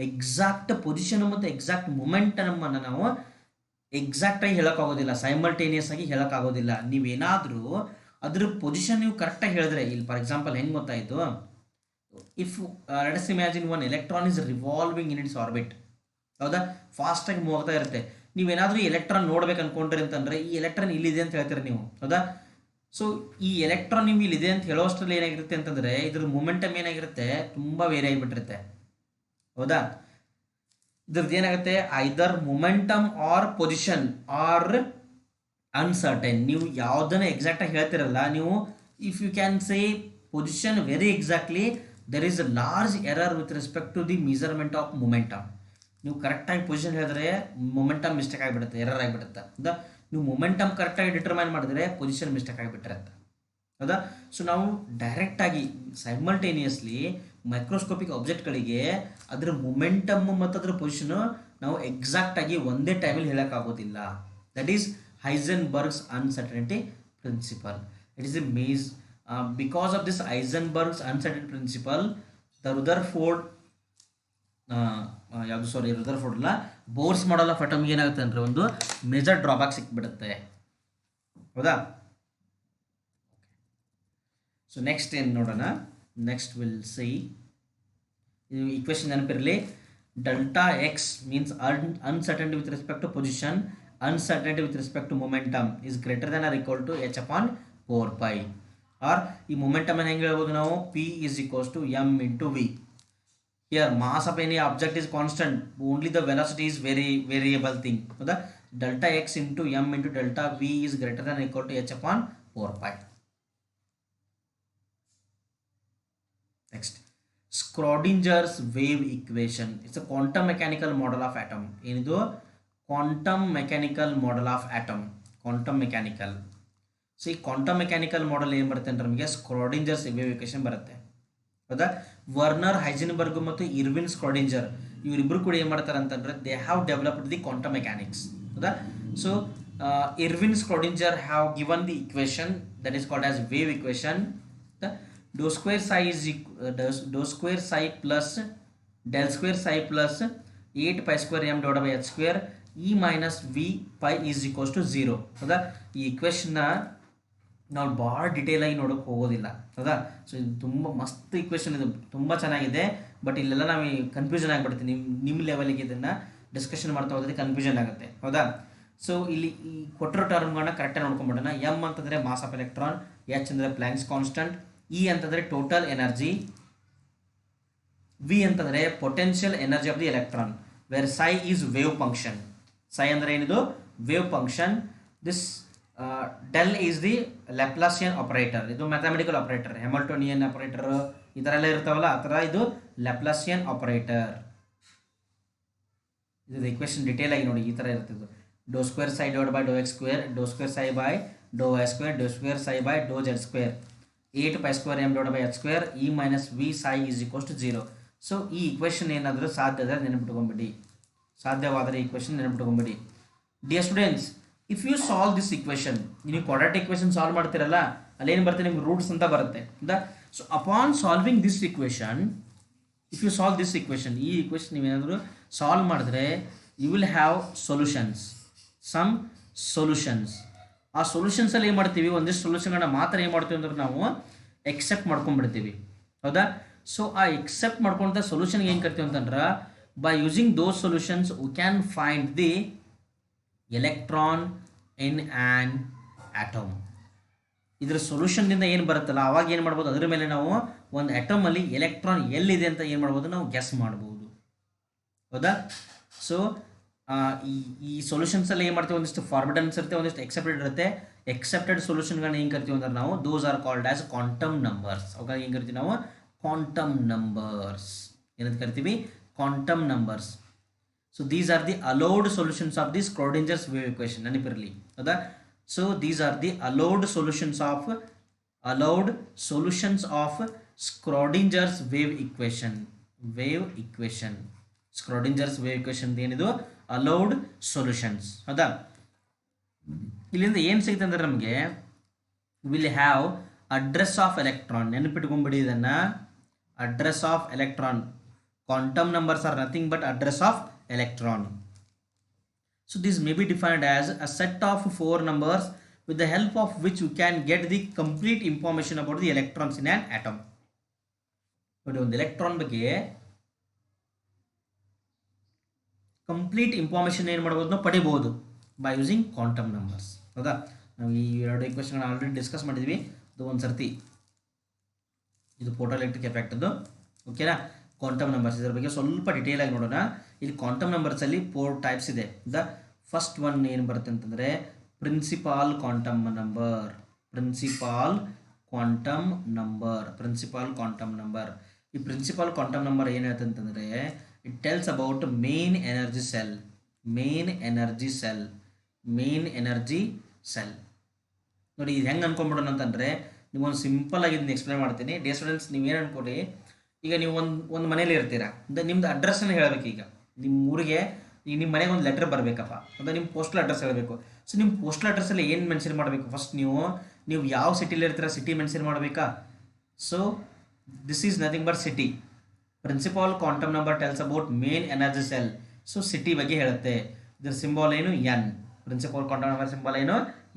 exact position ಮತ್ತು exact momentum ಅನ್ನು ನಾವು exact ಆಗಿ ಹೇಳೋಕ್ಕಾಗೋದಿಲ್ಲ, simultaneous ಆಗಿ ಹೇಳೋಕ್ಕಾಗೋದಿಲ್ಲ. ನೀವೇನಾದರೂ ಅದ್ರ ಪೊಸಿಷನ್ ನೀವು ಕರೆಕ್ಟಾಗಿ ಹೇಳಿದ್ರೆ, ಇಲ್ಲಿ ಫಾರ್ ಎಕ್ಸಾಂಪಲ್ ಹೆಂಗೆ ಗೊತ್ತಾಯಿತು? If let us imagine one electron is revolving in its orbit, ಹೌದಾ? ಫಾಸ್ಟಾಗಿ ಮೂವ್ ಆಗ್ತಾ ಇರುತ್ತೆ. ನೀವೇನಾದರೂ ಈ ಎಲೆಕ್ಟ್ರಾನ್ ನೋಡ್ಬೇಕು ಅನ್ಕೊಂಡ್ರಿ ಅಂತಂದರೆ ಈ ಎಲೆಕ್ಟ್ರಾನ್ ಇಲ್ಲಿದೆ ಅಂತ ಹೇಳ್ತೀರಿ ನೀವು, ಹೌದಾ? ಸೊ ಈ ಎಲೆಕ್ಟ್ರಾನ್ ನೀವು ಇಲ್ಲಿದೆ ಅಂತ ಹೇಳೋಷ್ಟರಲ್ಲಿ ಏನಾಗಿರುತ್ತೆ ಅಂತಂದರೆ ಇದ್ರ ಮೊಮೆಂಟಮ್ ಏನಾಗಿರುತ್ತೆ, ತುಂಬ ವೇರಿ ಆಗಿಬಿಟ್ಟಿರುತ್ತೆ, ಹೌದಾ? ಇದ್ರದ್ದು ಏನಾಗುತ್ತೆ, either momentum or position or uncertain. ನೀವು ಯಾವುದನ್ನು ಎಕ್ಸಾಕ್ಟಾಗಿ ಹೇಳ್ತಿರಲ್ಲ, ನೀವು if you can say position very exactly, there is a large error with respect to the measurement of momentum. ನೀವು ಕರೆಕ್ಟಾಗಿ ಪೊಸಿಷನ್ ಹೇಳಿದ್ರೆ ಮೊಮೆಂಟಮ್ ಮಿಸ್ಟೇಕ್ ಆಗಿಬಿಡುತ್ತೆ, ಎರರ್ ಆಗಿಬಿಡುತ್ತೆ. ಹೌದಾ? ನೀವು ಮೊಮೆಂಟಮ್ ಕರೆಕ್ಟಾಗಿ ಡಿಟರ್ಮೈನ್ ಮಾಡಿದ್ರೆ ಪೊಸಿಷನ್ ಮಿಸ್ಟೇಕ್ ಆಗಿಬಿಟ್ಟಿರುತ್ತೆ, ಹೌದಾ. ಸೊ ನಾವು ಡೈರೆಕ್ಟಾಗಿ ಸೈಮಲ್ಟೇನಿಯಸ್ಲಿ ಮೈಕ್ರೋಸ್ಕೋಪಿಕ್ ಆಬ್ಜೆಕ್ಟ್ಗಳಿಗೆ ಅದರ ಮೊಮೆಂಟಮ್ ಮತ್ತು ಅದರ ಪೊಸಿಷನು ನಾವು ಎಕ್ಸಾಕ್ಟಾಗಿ ಒಂದೇ ಟೈಮಲ್ಲಿ ಹೇಳೋಕ್ಕಾಗೋದಿಲ್ಲ. That is Heisenberg's uncertainty principle. It is a mess because of this Heisenberg's uncertainty principle the Rutherford Rutherford ಅಲ್ಲ, ಬೋರ್ಸ್ ಮಾಡಲ್ ಆಫ್ ಅಟಮ್ಗೆ ಏನಾಗುತ್ತೆ ಅಂದರೆ ಒಂದು ಮೇಜರ್ ಡ್ರಾಬ್ಯಾಕ್ ಸಿಕ್ಬಿಡುತ್ತೆ. ಹೌದಾ. ಸೊ ನೆಕ್ಸ್ಟ್ ಏನು ನೋಡೋಣ. ನೆಕ್ಸ್ಟ್ ವಿಲ್ ಸಿ ಈಕ್ವೇಶನ್ ನೆನಪಿರಲಿ. Delta X means uncertainty with respect to position, uncertainty with respect to momentum is greater than or equal to h upon 4π. Or ಈ ಮೊಮೆಂಟಮ್ ಅನ್ನು ಹೆಂಗೆ ಹೇಳ್ಬೋದು ನಾವು, P is equals to m into v. Here mass of any object is constant, only the velocity is variable thing. So the delta x into m into delta v is greater than or equal to h upon 4π. Next, Schrodinger's wave equation. It's a quantum mechanical model of atom. Enidu quantum mechanical model of atom. Quantum mechanical. See, quantum mechanical model ಏನು ಬರುತ್ತೆ ಅಂದ್ರೆ ನಮಗೆ ಸ್ಕ್ರಾಡಿಂಜರ್ಸ್ wave equation ಬರುತ್ತೆ. ಹೌದಾ. Werner Heisenberg ಮತ್ತು Erwin Schrodinger ಇವರಿಬ್ಬರು ಕೂಡ ಏನು ಮಾಡ್ತಾರೆ ಅಂತಂದ್ರೆ they have developed the quantum mechanics. ಹೌದಾ. So Erwin Schrodinger have given the equation that is called as wave equation. dou square psi is dou square psi plus del square psi plus 8 pi square m divided by h square e minus v pi is equals to 0. ಹೌದಾ. ಈ ಇಕ್ವೇಷನ್ನ ನಾವು ಭಾಳ detail ಆಗಿ ನೋಡೋಕೆ ಹೋಗೋದಿಲ್ಲ. ಹೌದಾ. So ಇದು ತುಂಬ ಮಸ್ತ್ ಇಕ್ವೇಷನ್, ಇದು ತುಂಬ ಚೆನ್ನಾಗಿದೆ. ಬಟ್ ಇಲ್ಲೆಲ್ಲ ನಾವು ಕನ್ಫ್ಯೂಷನ್ ಆಗಿಬಿಡ್ತೀವಿ. ನಿಮ್ಮ ಲೆವೆಲಿಗೆ ಇದನ್ನು ಡಿಸ್ಕಷನ್ ಮಾಡ್ತಾ ಹೋದ್ರೆ ಕನ್ಫ್ಯೂಷನ್ ಆಗುತ್ತೆ. ಹೌದಾ. ಸೊ ಇಲ್ಲಿ ಈ ಕೊಟ್ಟಿರೋ ಟರ್ಮ್ಗಳನ್ನ ಕರೆಕ್ಟಾಗಿ ನೋಡ್ಕೊಂಡ್ಬಿಡೋಣ. ಎಮ್ ಅಂತಂದರೆ ಮಾಸ್ ಆಫ್ ಎಲೆಕ್ಟ್ರಾನ್, ಎಚ್ ಅಂದರೆ ಪ್ಲ್ಯಾಂಕ್ಸ್ ಕಾನ್ಸ್ಟಂಟ್, ಇ ಅಂತಂದರೆ ಟೋಟಲ್ ಎನರ್ಜಿ, ವಿ ಅಂತಂದರೆ potential energy of the electron, where psi is wave function. Psi ಅಂದರೆ ಏನಿದು wave function. This del is the Laplacian operator. ಇದು ಮ್ಯಾಥಮೆಟಿಕಲ್ ಆಪರೇಟರ್, ಹ್ಯಾಮಿಲ್ಟೋನಿಯನ್ ಆಪರೇಟರ್ ಈ ಥರ ಎಲ್ಲ ಇರ್ತಾವಲ್ಲ ಆ ಥರ ಇದು ಲ್ಯಾಪ್ಲಾಸಿಯನ್ ಆಪರೇಟರ್. ಇದು ಇಕ್ವೇಷನ್ ಡೀಟೇಲ್ ಆಗಿ ನೋಡಿ ಈ ಥರ ಇರ್ತಿದ್ದು. Do square psi divide by do X square, dou square psi by dou Y square, dou square psi by dou Z square, 8 pi square m divided by h square e minus v psi is equals to 0. So ಈ equation ಏನಾದರೂ ಸಾಧ್ಯವಾದರೆ ನೆನಪಿಟ್ಕೊಂಬಿಡಿ, ಸಾಧ್ಯವಾದರೆ equation ನೆನಪಿಟ್ಕೊಂಬಿಡಿ. Dear students, if you solve this equation, ನೀವು quadratic equation solve ಮಾಡ್ತಿರಲ್ಲ ಅಲ್ಲೇನು ಬರುತ್ತೆ ನಿಮ್ಗೆ ರೂಟ್ಸ್ ಅಂತ ಬರುತ್ತೆ. So upon solving this equation, if you solve this equation, ಈ ಇಕ್ವೇಷನ್ ನೀವೇನಾದರೂ ಸಾಲ್ವ್ ಮಾಡಿದ್ರೆ you will have solutions, some solutions. ಆ ಸೊಲ್ಯೂಷನ್ಸಲ್ಲಿ ಏನು ಮಾಡ್ತೀವಿ, ಒಂದಿಷ್ಟು ಸೊಲ್ಯೂಷನ್ಗಳನ್ನ ಮಾತ್ರ ಏನು ಮಾಡ್ತೀವಿ ಅಂದ್ರೆ ನಾವು ಎಕ್ಸೆಪ್ಟ್ ಮಾಡ್ಕೊಂಡ್ಬಿಡ್ತೀವಿ. ಹೌದಾ. ಸೊ ಆ ಎಕ್ಸೆಪ್ಟ್ ಮಾಡ್ಕೊಂತ ಸೊಲ್ಯೂಷನ್ಗೆ ಏನು ಕರಿತೀವಿ ಅಂತಂದ್ರೆ by using those solutions we can find the electron in an atom. ಇದರ ಸೊಲ್ಯೂಷನ್ನಿಂದ ಏನು ಬರುತ್ತಲ್ಲ ಅವಾಗ ಏನು ಮಾಡ್ಬೋದು, ಅದರ ಮೇಲೆ ನಾವು ಒಂದು ಆಟಮಲ್ಲಿ ಎಲೆಕ್ಟ್ರಾನ್ ಎಲ್ಲಿದೆ ಅಂತ ಏನು ಮಾಡ್ಬೋದು, ನಾವು ಗೆಸ್ ಮಾಡ್ಬೋದು. ಹೌದಾ. ಸೊ ಈ ಸೊಲ್ಯೂಷನ್ಸಲ್ಲಿ ಏನು ಮಾಡ್ತೀವಿ, ಒಂದಿಷ್ಟು ಫಾರ್ಬಿಡನ್ಸ್ ಇರುತ್ತೆ, ಒಂದಿಷ್ಟು ಎಕ್ಸೆಪ್ಟೆಡ್ ಇರುತ್ತೆ. ಎಕ್ಸೆಪ್ಟೆಡ್ ಸೊಲ್ಯೂಷನ್ಗಳನ್ನ ಏನು ಕರಿತೀವಿ ಅಂದ್ರೆ ನಾವು those are called as quantum numbers. ಅವಾಗ ಏನು ಕರಿತೀವಿ ನಾವು ಕ್ವಾಂಟಮ್ ನಂಬರ್ಸ್. ಏನಂತ ಕರಿತೀವಿ, quantum numbers. So these are the allowed solutions of the Schrodinger's wave equation. ನೆನಪಿರಲಿ. ಹೌದಾ. So these are the allowed solutions of Schrodinger's wave equation. Schrodinger's wave equation ಏನಿದು allowed solutions. ಹೌದಾ. ಇಲ್ಲಿಂದ ಏನು ಸಿಗುತ್ತೆ ಅಂದರೆ ನಮಗೆ will have address of electron. ನೆನಪಿಟ್ಕೊಂಡ್ಬಿಡಿ ಇದನ್ನು, address of electron. Quantum numbers are nothing but address of electron. So this may be defined as a set of 4 numbers with the help of which we can get the complete information about the electrons in an atom. ನೋಡಿ, ಒಂದು electron ಬಗ್ಗೆ complete information ಏನು ಮಾಡ್ಬೋದು, ನಾವು ಪಡಿಬೋದು by using quantum numbers. ಹೌದಾ. ನಾವು ಈ 2 ಇಕ್ವೇಷನ್ ಆಲ್ರೆಡಿ ಡಿಸ್ಕಸ್ ಮಾಡಿದ್ವಿ. ಅದು ಒಂದು ಸರ್ತಿ ಇದು ಫೋಟೋ ಎಲೆಕ್ಟ್ರಿಕ್ ಎಫೆಕ್ಟ್ದು. ಓಕೆನಾ. ಕ್ವಾಂಟಮ್ ನಂಬರ್ಸ್ ಇದರ ಬಗ್ಗೆ ಸ್ವಲ್ಪ ಡೀಟೇಲ್ ಆಗಿ ನೋಡೋಣ. ಇಲ್ಲಿ ಕ್ವಾಂಟಮ್ ನಂಬರ್ಸಲ್ಲಿ 4 ಟೈಪ್ಸ್ ಇದೆ. ಫಸ್ಟ್ ಒನ್ ಏನು ಬರುತ್ತೆ ಅಂತಂದರೆ ಪ್ರಿನ್ಸಿಪಾಲ್ ಕ್ವಾಂಟಮ್ ನಂಬರ್. ಈ ಪ್ರಿನ್ಸಿಪಾಲ್ ಕ್ವಾಂಟಮ್ ನಂಬರ್ ಏನು ಹೇಳ್ತಂತಂದರೆ ಅಂತಂದರೆ it tells about main energy cell. ನೋಡಿ, ಇದು ಹೆಂಗೆ ಅನ್ಕೊಂಡ್ಬಿಡೋಣ ಅಂತಂದರೆ ನಿಮ್ಮೊಂದು ಸಿಂಪಲ್ ಆಗಿ ಇದನ್ನ ಎಕ್ಸ್ಪ್ಲೇನ್ ಮಾಡ್ತೀನಿ. ಡೇ ಸ್ಟೂಡೆಂಟ್ಸ್ ನೀವೇನು ಅನ್ಕೊಡಿ, ಈಗ ನೀವು ಒಂದು ಮನೇಲಿ ಇರ್ತೀರಾ, ನಿಮ್ದು ಅಡ್ರೆಸ್ಸನ್ನು ಹೇಳಬೇಕು. ಈಗ ನಿಮ್ಮ ಊರಿಗೆ ಈಗ ನಿಮ್ಮ ಮನೆಗೆ ಒಂದು ಲೆಟರ್ ಬರಬೇಕಪ್ಪ ಅಂದರೆ ನಿಮ್ಮ ಪೋಸ್ಟಲ್ ಅಡ್ರೆಸ್ ಹೇಳಬೇಕು. ಸೊ ನಿಮ್ಮ ಪೋಸ್ಟಲ್ ಅಡ್ರೆಸ್ಸಲ್ಲಿ ಏನು ಮೆನ್ಷನ್ ಮಾಡಬೇಕು? ಫಸ್ಟ್ ನೀವು ಯಾವ ಸಿಟಿಲಿ ಇರ್ತೀರ ಸಿಟಿ ಮೆನ್ಷನ್ ಮಾಡಬೇಕಾ? So this is nothing but city. Principal quantum number tells about main energy shell. So city ಬಗ್ಗೆ ಹೇಳುತ್ತೆ. ಇದರ ಸಿಂಬಾಲ್ ಏನು? N. Principal quantum number symbol ಏನು?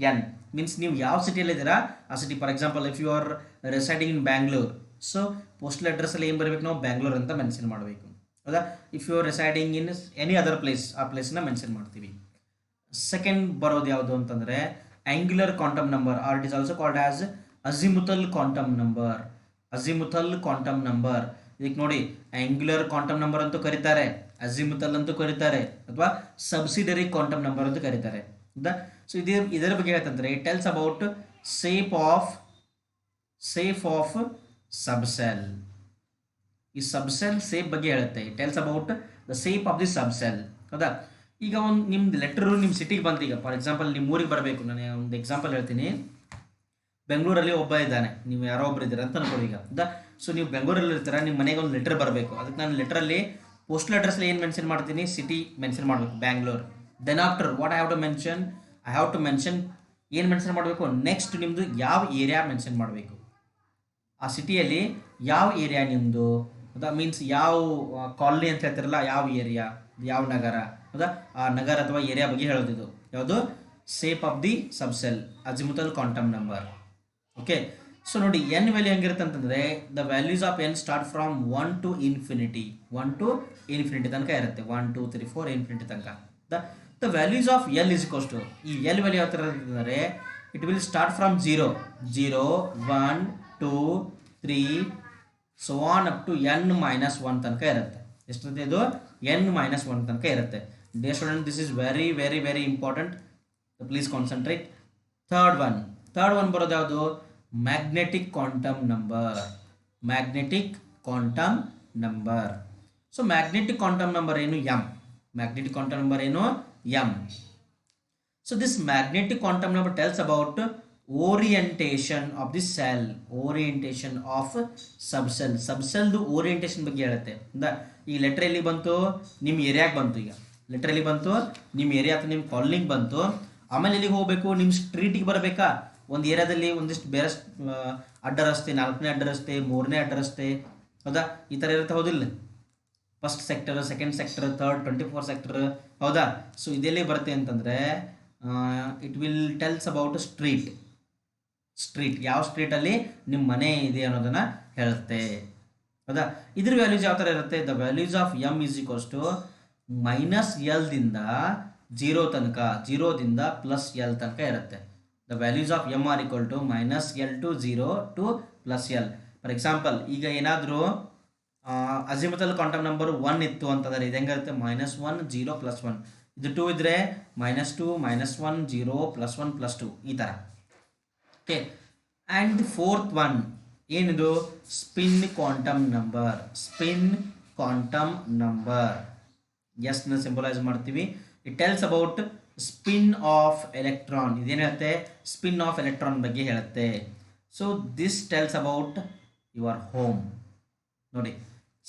ಎನ್. ಮೀನ್ಸ್ ನೀವು ಯಾವ ಸಿಟಿಯಲ್ಲಿ ಇದ್ದೀರಾ ಆ city. For example if you are residing in Bangalore, so postal ಅಡ್ರೆಸ್ಸಲ್ಲಿ ಏನು ಬರಬೇಕು? ನಾವು ಬ್ಯಾಂಗ್ಳೂರ್ ಅಂತ ಮೆನ್ಷನ್ ಮಾಡಬೇಕು, ಹೌದಾ? If you are residing in any other place, ಆ ಪ್ಲೇಸ್ನ ಮೆನ್ಷನ್ ಮಾಡ್ತೀವಿ. ಸೆಕೆಂಡ್ ಬರೋದು ಯಾವುದು ಅಂತಂದರೆ angular quantum number, or it is also called as azimuthal quantum number. Azimuthal quantum number, ಇದಕ್ಕೆ ನೋಡಿ ಆಂಗ್ಯುಲರ್ ಕ್ವಾಂಟಮ್ ನಂಬರ್ ಅಂತೂ ಕರೀತಾರೆ, ಅಜಿಮುಥಲ್ ಅಂತೂ ಕರೀತಾರೆ, ಅಥವಾ ಸಬ್ಸಿಡರಿ ಕ್ವಾಂಟಮ್ ನಂಬರ್ ಅಂತ ಕರೀತಾರೆ, ಹೌದಾ? ಸೊ ಇದರ ಬಗ್ಗೆ ಹೇಳ್ತಂದ್ರೆ it tells about shape of subshell. ಈ ಸಬ್ಸೆಲ್ ಸೇಪ್ ಬಗ್ಗೆ ಹೇಳುತ್ತೆ. It tells about the shape of the subshell, ಹೌದಾ? ಈಗ ಒಂದು ನಿಮ್ದು ಲೆಟರು ನಿಮ್ಮ ಸಿಟಿಗೆ ಬಂತು. ಈಗ ಫಾರ್ ಎಕ್ಸಾಂಪಲ್ ನಿಮ್ಮ ಊರಿಗೆ ಬರಬೇಕು. ನಾನು ಒಂದು ಎಕ್ಸಾಂಪಲ್ ಹೇಳ್ತೀನಿ. ಬೆಂಗಳೂರಲ್ಲಿ ಒಬ್ಬ ಇದ್ದಾನೆ, ನೀವು ಯಾರೋ ಒಬ್ಬರು ಇದ್ದೀರ ಅಂತ ಅನ್ಕೊಳ್ಳಿ ಈಗ, ಹೌದಾ? ಸೊ ನೀವು ಬೆಂಗಳೂರಲ್ಲಿ ಇರ್ತೀರ, ನಿಮ್ಮ ಮನೆಗೆ ಒಂದು ಲೆಟರ್ ಬರಬೇಕು. ಅದಕ್ಕೆ ನಾನು ಲೆಟ್ರಲ್ಲಿ ಪೋಸ್ಟಲ್ ಅಡ್ರೆಸ್ಲಿ ಏನು ಮೆನ್ಷನ್ ಮಾಡ್ತೀನಿ? ಸಿಟಿ ಮೆನ್ಷನ್ ಮಾಡಬೇಕು, Bangalore. Then after what I have to mention ಏನು ಮೆನ್ಷನ್ ಮಾಡಬೇಕು? ನೆಕ್ಸ್ಟ್ ನಿಮ್ಮದು ಯಾವ ಏರಿಯಾ ಮೆನ್ಷನ್ ಮಾಡಬೇಕು, ಆ ಸಿಟಿಯಲ್ಲಿ ಯಾವ ಏರಿಯಾ ನಿಮ್ಮದು, ಹೌದಾ? ಮೀನ್ಸ್ ಯಾವ ಕಾಲನಿ ಅಂತ ಹೇಳ್ತಿರಲ್ಲ, ಯಾವ ಏರಿಯಾ, ಯಾವ ನಗರ, ಹೌದಾ? ಆ ನಗರ ಅಥವಾ ಏರಿಯಾ ಬಗ್ಗೆ ಹೇಳೋದಿದು ಯಾವುದು? Shape of the subshell, azimuthal quantum number. Okay, so ನೋಡಿ ಎನ್ ವ್ಯಾಲ್ಯೂ ಹೆಂಗಿರುತ್ತೆ ಅಂತಂದರೆ the values of N start from 1 to infinity. 1 to infinity ತನಕ ಇರುತ್ತೆ. 1 2 3 4 ಇನ್ಫಿನಿಟಿ ತನಕ. The values of L is equals to, ಈ ಎಲ್ ವ್ಯಾಲ್ಯೂ ಯಾವ ಥರ ಅಂತಂದರೆ it will start from 0 1 2 3 so on up to n-1 ತನಕ ಇರುತ್ತೆ. ಎಷ್ಟಿರುತ್ತೆ ಇದು? n-1 ತನಕ ಇರುತ್ತೆ. Dear student, this is very very very important, please concentrate. Third one ಬರೋದು ಯಾವುದು? Magnetic quantum number. So magnetic quantum number ಏನು? ಮ್ಯಾಗ್ನೆಟಿಕ್ ಕ್ವಾಂಟಮ್ ನಂಬರ್ ಏನು? So this magnetic quantum number tells about orientation of the shell, orientation of ಸಬ್ಸೆಲ್ದು orientation ಬಗ್ಗೆ ಹೇಳುತ್ತೆ. ಈ letter ಎಲ್ಲಿ ಬಂತು? ನಿಮ್ಮ ಏರಿಯಾಗೆ ಬಂತು. ಈಗ ಲೆಟರ್ ಎಲ್ಲಿ ಬಂತು? ನಿಮ್ಮ ಏರಿಯಾ ಅಥವಾ ನಿಮ್ಮ ಕಾಲನಿಗೆ ಬಂತು. ಆಮೇಲೆ ಎಲ್ಲಿಗೆ ಹೋಗಬೇಕು? ನಿಮ್ಮ ಸ್ಟ್ರೀಟಿಗೆ ಬರಬೇಕಾ? ಒಂದು ಏರಿಯಾದಲ್ಲಿ ಒಂದಿಷ್ಟು ಬೇರೆ ಅಡ್ಡ ರಸ್ತೆ, 4ನೇ ಅಡ್ಡ ರಸ್ತೆ, 3ನೇ ಅಡ್ಡ ರಸ್ತೆ, ಹೌದಾ? ಈ ಥರ ಇರುತ್ತೆ, ಹೌದಿಲ್ಲ? First sector, second sector, third 24 sector, ಹೌದಾ? ಸೊ ಇದೆಲ್ಲಿ ಬರುತ್ತೆ ಅಂತಂದರೆ it will tells about street. ಯಾವ ಸ್ಟ್ರೀಟಲ್ಲಿ ನಿಮ್ಮ ಮನೆ ಇದೆ ಅನ್ನೋದನ್ನು ಹೇಳುತ್ತೆ, ಹೌದಾ? ಇದ್ರ ವ್ಯಾಲ್ಯೂಸ್ ಯಾವ ಥರ ಇರುತ್ತೆ? The values of M is equals to -L ದಿಂದ 0 ತನಕ, 0 ದಿಂದ +L ತನಕ ಇರುತ್ತೆ. The values of M are equal to -L to 0 to +L. For example ಈಗ ಏನಾದರೂ ಅಜಿಮುಥಲ್ ಕ್ವಾಂಟಮ್ ನಂಬರ್ 1 ಇತ್ತು ಅಂತಂದರೆ ಇದು ಹೆಂಗಿರುತ್ತೆ? -1 0 +1. ಇದು 2 ಇದ್ದರೆ -2 -1 0 +1 +2 ಈ ಥರ. ಓಕೆ, ಆ್ಯಂಡ್ ಫೋರ್ತ್ ಒನ್ ಏನಿದು? Spin quantum number. ಎಸ್ನ ಸಿಂಬಲೈಸ್ ಮಾಡ್ತೀವಿ. It tells about spin of electron. ಇದೇನು ಹೇಳುತ್ತೆ? ಸ್ಪಿನ್ ಆಫ್ ಎಲೆಕ್ಟ್ರಾನ್ ಬಗ್ಗೆ ಹೇಳುತ್ತೆ. So this tells about your home. ನೋಡಿ,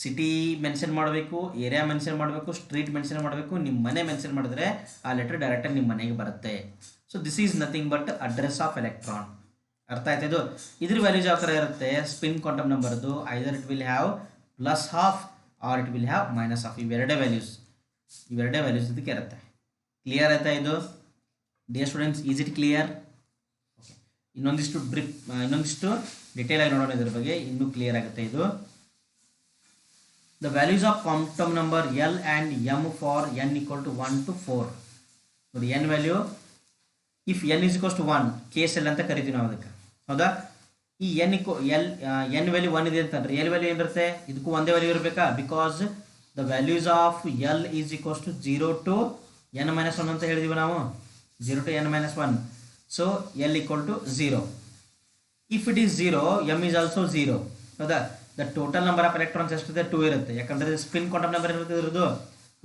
ಸಿಟಿ ಮೆನ್ಷನ್ ಮಾಡಬೇಕು, ಏರಿಯಾ ಮೆನ್ಷನ್ ಮಾಡಬೇಕು, ಸ್ಟ್ರೀಟ್ ಮೆನ್ಷನ್ ಮಾಡಬೇಕು. ನಿಮ್ಮ ಮನೆ ಮೆನ್ಷನ್ ಮಾಡಿದ್ರೆ ಆ ಲೆಟರ್ ಡೈರೆಕ್ಟಾಗಿ ನಿಮ್ಮ ಮನೆಗೆ ಬರುತ್ತೆ. So this is nothing but address of electron. ಅರ್ಥ ಆಯ್ತಾ ಇದು? ಇದ್ರ ವ್ಯಾಲ್ಯೂಸ್ ಯಾವ ಥರ ಇರುತ್ತೆ? ಸ್ಪಿನ್ ಕ್ವಾಂಟಮ್ ನಂಬರ್ದು either it will have +12 or it will have -12. ಇವೆರಡೇ ವ್ಯಾಲ್ಯೂಸ್ ಇದಕ್ಕೆ ಇರುತ್ತೆ. ಕ್ಲಿಯರ್ ಆಯ್ತಾ ಇದು? Dear students, is it clear? Okay, ಇನ್ನೊಂದಿಷ್ಟು ಡಿಟೇಲ್ ಆಗಿ ನೋಡೋಣ ಇದ್ರ ಬಗ್ಗೆ, ಇನ್ನೂ ಕ್ಲಿಯರ್ ಆಗುತ್ತೆ ಇದು. The values of quantum number L and M for n = 1 to 4. ನೋಡಿ, n value if n = 1 KCL ಅಂತ ಕರಿತೀವಿ ನಾವು ಅದಕ್ಕೆ, ಹೌದಾ? ಈ n ವ್ಯಾಲ್ಯೂ 1 ಇದೆ ಅಂತಂದ್ರೆ L ವ್ಯಾಲ್ಯೂ ಏನಿರುತ್ತೆ? ಇದಕ್ಕೂ ಒಂದೇ ವ್ಯಾಲ್ಯೂ ಇರಬೇಕಾ? Because the values of L is equals to 0 to n-1 ಅಂತ ಹೇಳಿದೀವಿ ನಾವು, 0 to n-1. So L = 0. If it is 0, M is also 0, ಹೌದಾ? The total number of electrons ಎಷ್ಟಿದೆ? 2 ಇರುತ್ತೆ. ಯಾಕಂದರೆ ಸ್ಪಿನ್ ಕ್ವಾಂಟಮ್ ನಂಬರ್ ಇರುತ್ತೆ ಇರೋದು.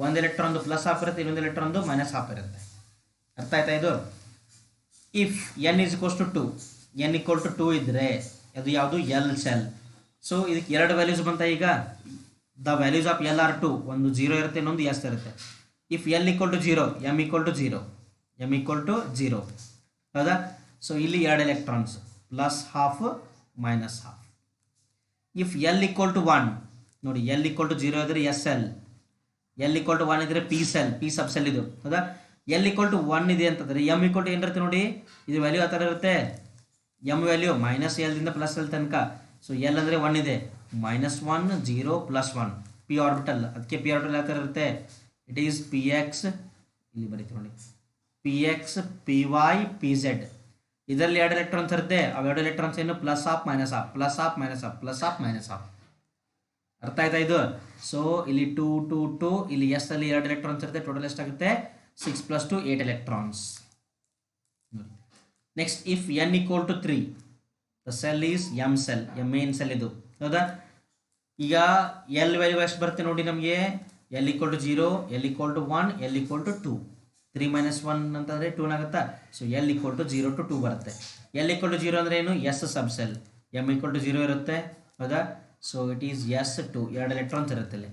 ಒಂದು ಎಲೆಕ್ಟ್ರಾನ್ದು +12 ಇರುತ್ತೆ, ಇನ್ನೊಂದು ಎಲೆಕ್ಟ್ರಾನ್ದು -12 ಇರುತ್ತೆ. ಅರ್ಥ ಆಯ್ತಾ ಇದು? If n is equals to 2, n equal to 2 ಇದ್ದರೆ ಅದು ಯಾವುದು ಎಲ್ ಸೆಲ್. ಸೊ ಇದಕ್ಕೆ ಎರಡು ವ್ಯಾಲ್ಯೂಸ್ ಬಂತ. ಈಗ the values of L are 2, ಒಂದು 0 ಇರುತ್ತೆ, ಇನ್ನೊಂದು ಎಸ್ ಇರುತ್ತೆ. If L equal to 0, M equal to 0, M equal to 0, ಹೌದಾ. ಸೊ ಇಲ್ಲಿ ಎರಡು electrons plus half minus half. If L equal to 1 ನೋಡಿ, ಎಲ್ ಈಕ್ವಲ್ ಟು 0 ಇದ್ರೆ S L, L equal to 1 ಇದ್ರೆ P shell, P sub shell ಇದು, ಹೌದಾ. L equal to 1 ಇದೆ ಅಂತಂದರೆ ಎಮ್ ಈಕ್ವಲ್ ಟು ಏನಿರುತ್ತೆ ನೋಡಿ, ಇದು ವ್ಯಾಲ್ಯೂ ಆ ಥರ ಇರುತ್ತೆ. ಎಮ್ ವ್ಯಾಲ್ಯೂ ಮೈನಸ್ ಎಲ್ದಿಂದ ಪ್ಲಸ್ ಎಲ್ ತನಕ. ಸೊ ಎಲ್ ಅಂದರೆ 1 ಇದೆ, -1 0 +1 ಪಿ ಆರ್ಬಿಟಲ್. ಅದಕ್ಕೆ ಪಿ ಆರ್ಬಿಟಲ್ ಯಾವ ಥರ ಇರುತ್ತೆ, ಇಟ್ ಈಸ್ ಪಿ ಎಕ್ಸ್, ಇಲ್ಲಿ ಬರೀತೀವಿ ನೋಡಿ, P X P Y P Z. ಇದರಲ್ಲಿ ಎರಡು ಎಲೆಕ್ಟ್ರಾನ್ಸ್ ಇರುತ್ತೆ. ಅವೆರಡು ಎಲೆಕ್ಟ್ರಾನ್ಸ್ ಏನು, plus half minus half, plus half minus half, plus half minus half. ಅರ್ಥ ಆಯ್ತಾ ಇದು. ಸೊ ಇಲ್ಲಿ 2 2 2, ಇಲ್ಲಿ ಎಸ್ ಅಲ್ಲಿ ಎರಡು ಎಲೆಕ್ಟ್ರಾನ್ಸ್ ಇರುತ್ತೆ. ಟೋಟಲ್ ಎಷ್ಟಾಗುತ್ತೆ, 6 + 2 8 electrons. Next, if N equal to 3, the shell is M shell, M main shell ಇದು, ಹೌದಾ. ಈಗ ಎಲ್ ವ್ಯಾಲ್ಯೂ ಎಷ್ಟು ಬರುತ್ತೆ ನೋಡಿ ನಮಗೆ, L equal to 0, L equal to 1, L equal to 2. 3 - 1 ಅಂತಂದರೆ 2 ಆಗುತ್ತಾ. So L equal to 0 to 2 ಬರುತ್ತೆ. ಎಲ್ ಈಕ್ವಲ್ ಟು 0 ಅಂದರೆ ಏನು, S sub shell. M equal to 0 ಇರುತ್ತೆ, ಹೌದಾ. ಸೊ ಇಟ್ ಈಸ್ ಎಸ್ 2, ಎರಡು ಎಲೆಕ್ಟ್ರಾನ್ಸ್ ಇರುತ್ತೆ ಇಲ್ಲಿ.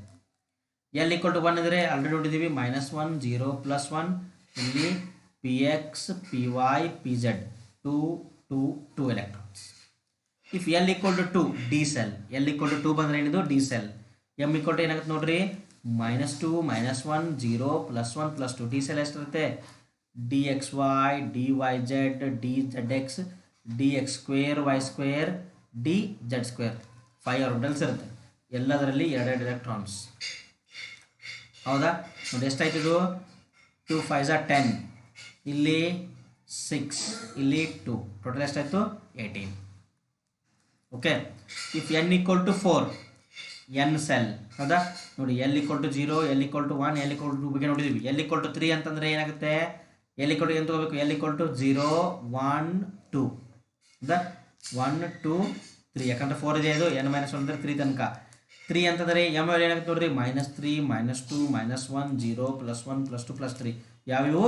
ಎಲ್ ಈಕ್ವಲ್ ಟು 1 ಅಂದರೆ ಆಲ್ರೆಡಿ ನೋಡಿದ್ದೀವಿ, -1 0 +1, ಇಲ್ಲಿ P X P Y P Z, 2 2 2 electrons. If L equal to 2, D shell. L equal to 2 ಬಂದರೆ ಏನಿದು, D shell. M equal to ಏನಾಗುತ್ತೆ ನೋಡ್ರಿ, -2 -1 0 +1 +2. ಡಿ ಸೆಲ್ ಎಷ್ಟಿರುತ್ತೆ, D X Y D Y Z D Z X D X square Y square D Z square. 5 orbitals ಇರುತ್ತೆ. ಎಲ್ಲದರಲ್ಲಿ ಎರಡೆರಡು electrons, ಹೌದಾ. ನೋಡಿ ಎಷ್ಟಾಯ್ತು ಇದು, 2 5 10, ಇಲ್ಲಿ 6, ಇಲ್ಲಿ 2, ಟೋಟಲ್ ಎಷ್ಟಾಯಿತು 18. Okay. If N equal to 4, N shell, ಹೌದಾ. ನೋಡಿ L equal to 0, L equal to 1, L equal to 2 ಬಗ್ಗೆ ನೋಡಿದ್ದೀವಿ. ಎಲ್ ಈಕ್ವಲ್ ಟು 3 ಅಂತಂದರೆ ಏನಾಗುತ್ತೆ, ಎಲ್ ಈಕ್ವಲ್ ಟು ಏನು ತಗೋಬೇಕು, ಎಲ್ ಈಕ್ವಲ್ ಟು 0 1 2, ಹೌದಾ. 1 2 3, ಯಾಕಂದರೆ 4 ಇದೆ, ಇದು n - 1 ಅಂದರೆ 3 ತನಕ. 3 ಅಂತಂದರೆ ಎಮ್ ವ್ಯಾಲ್ಯೂ ಏನಾಗುತ್ತೆ ನೋಡ್ರಿ, -3 -2 -1 0 +1 +2 +3. ಯಾವ್ಯಾವು,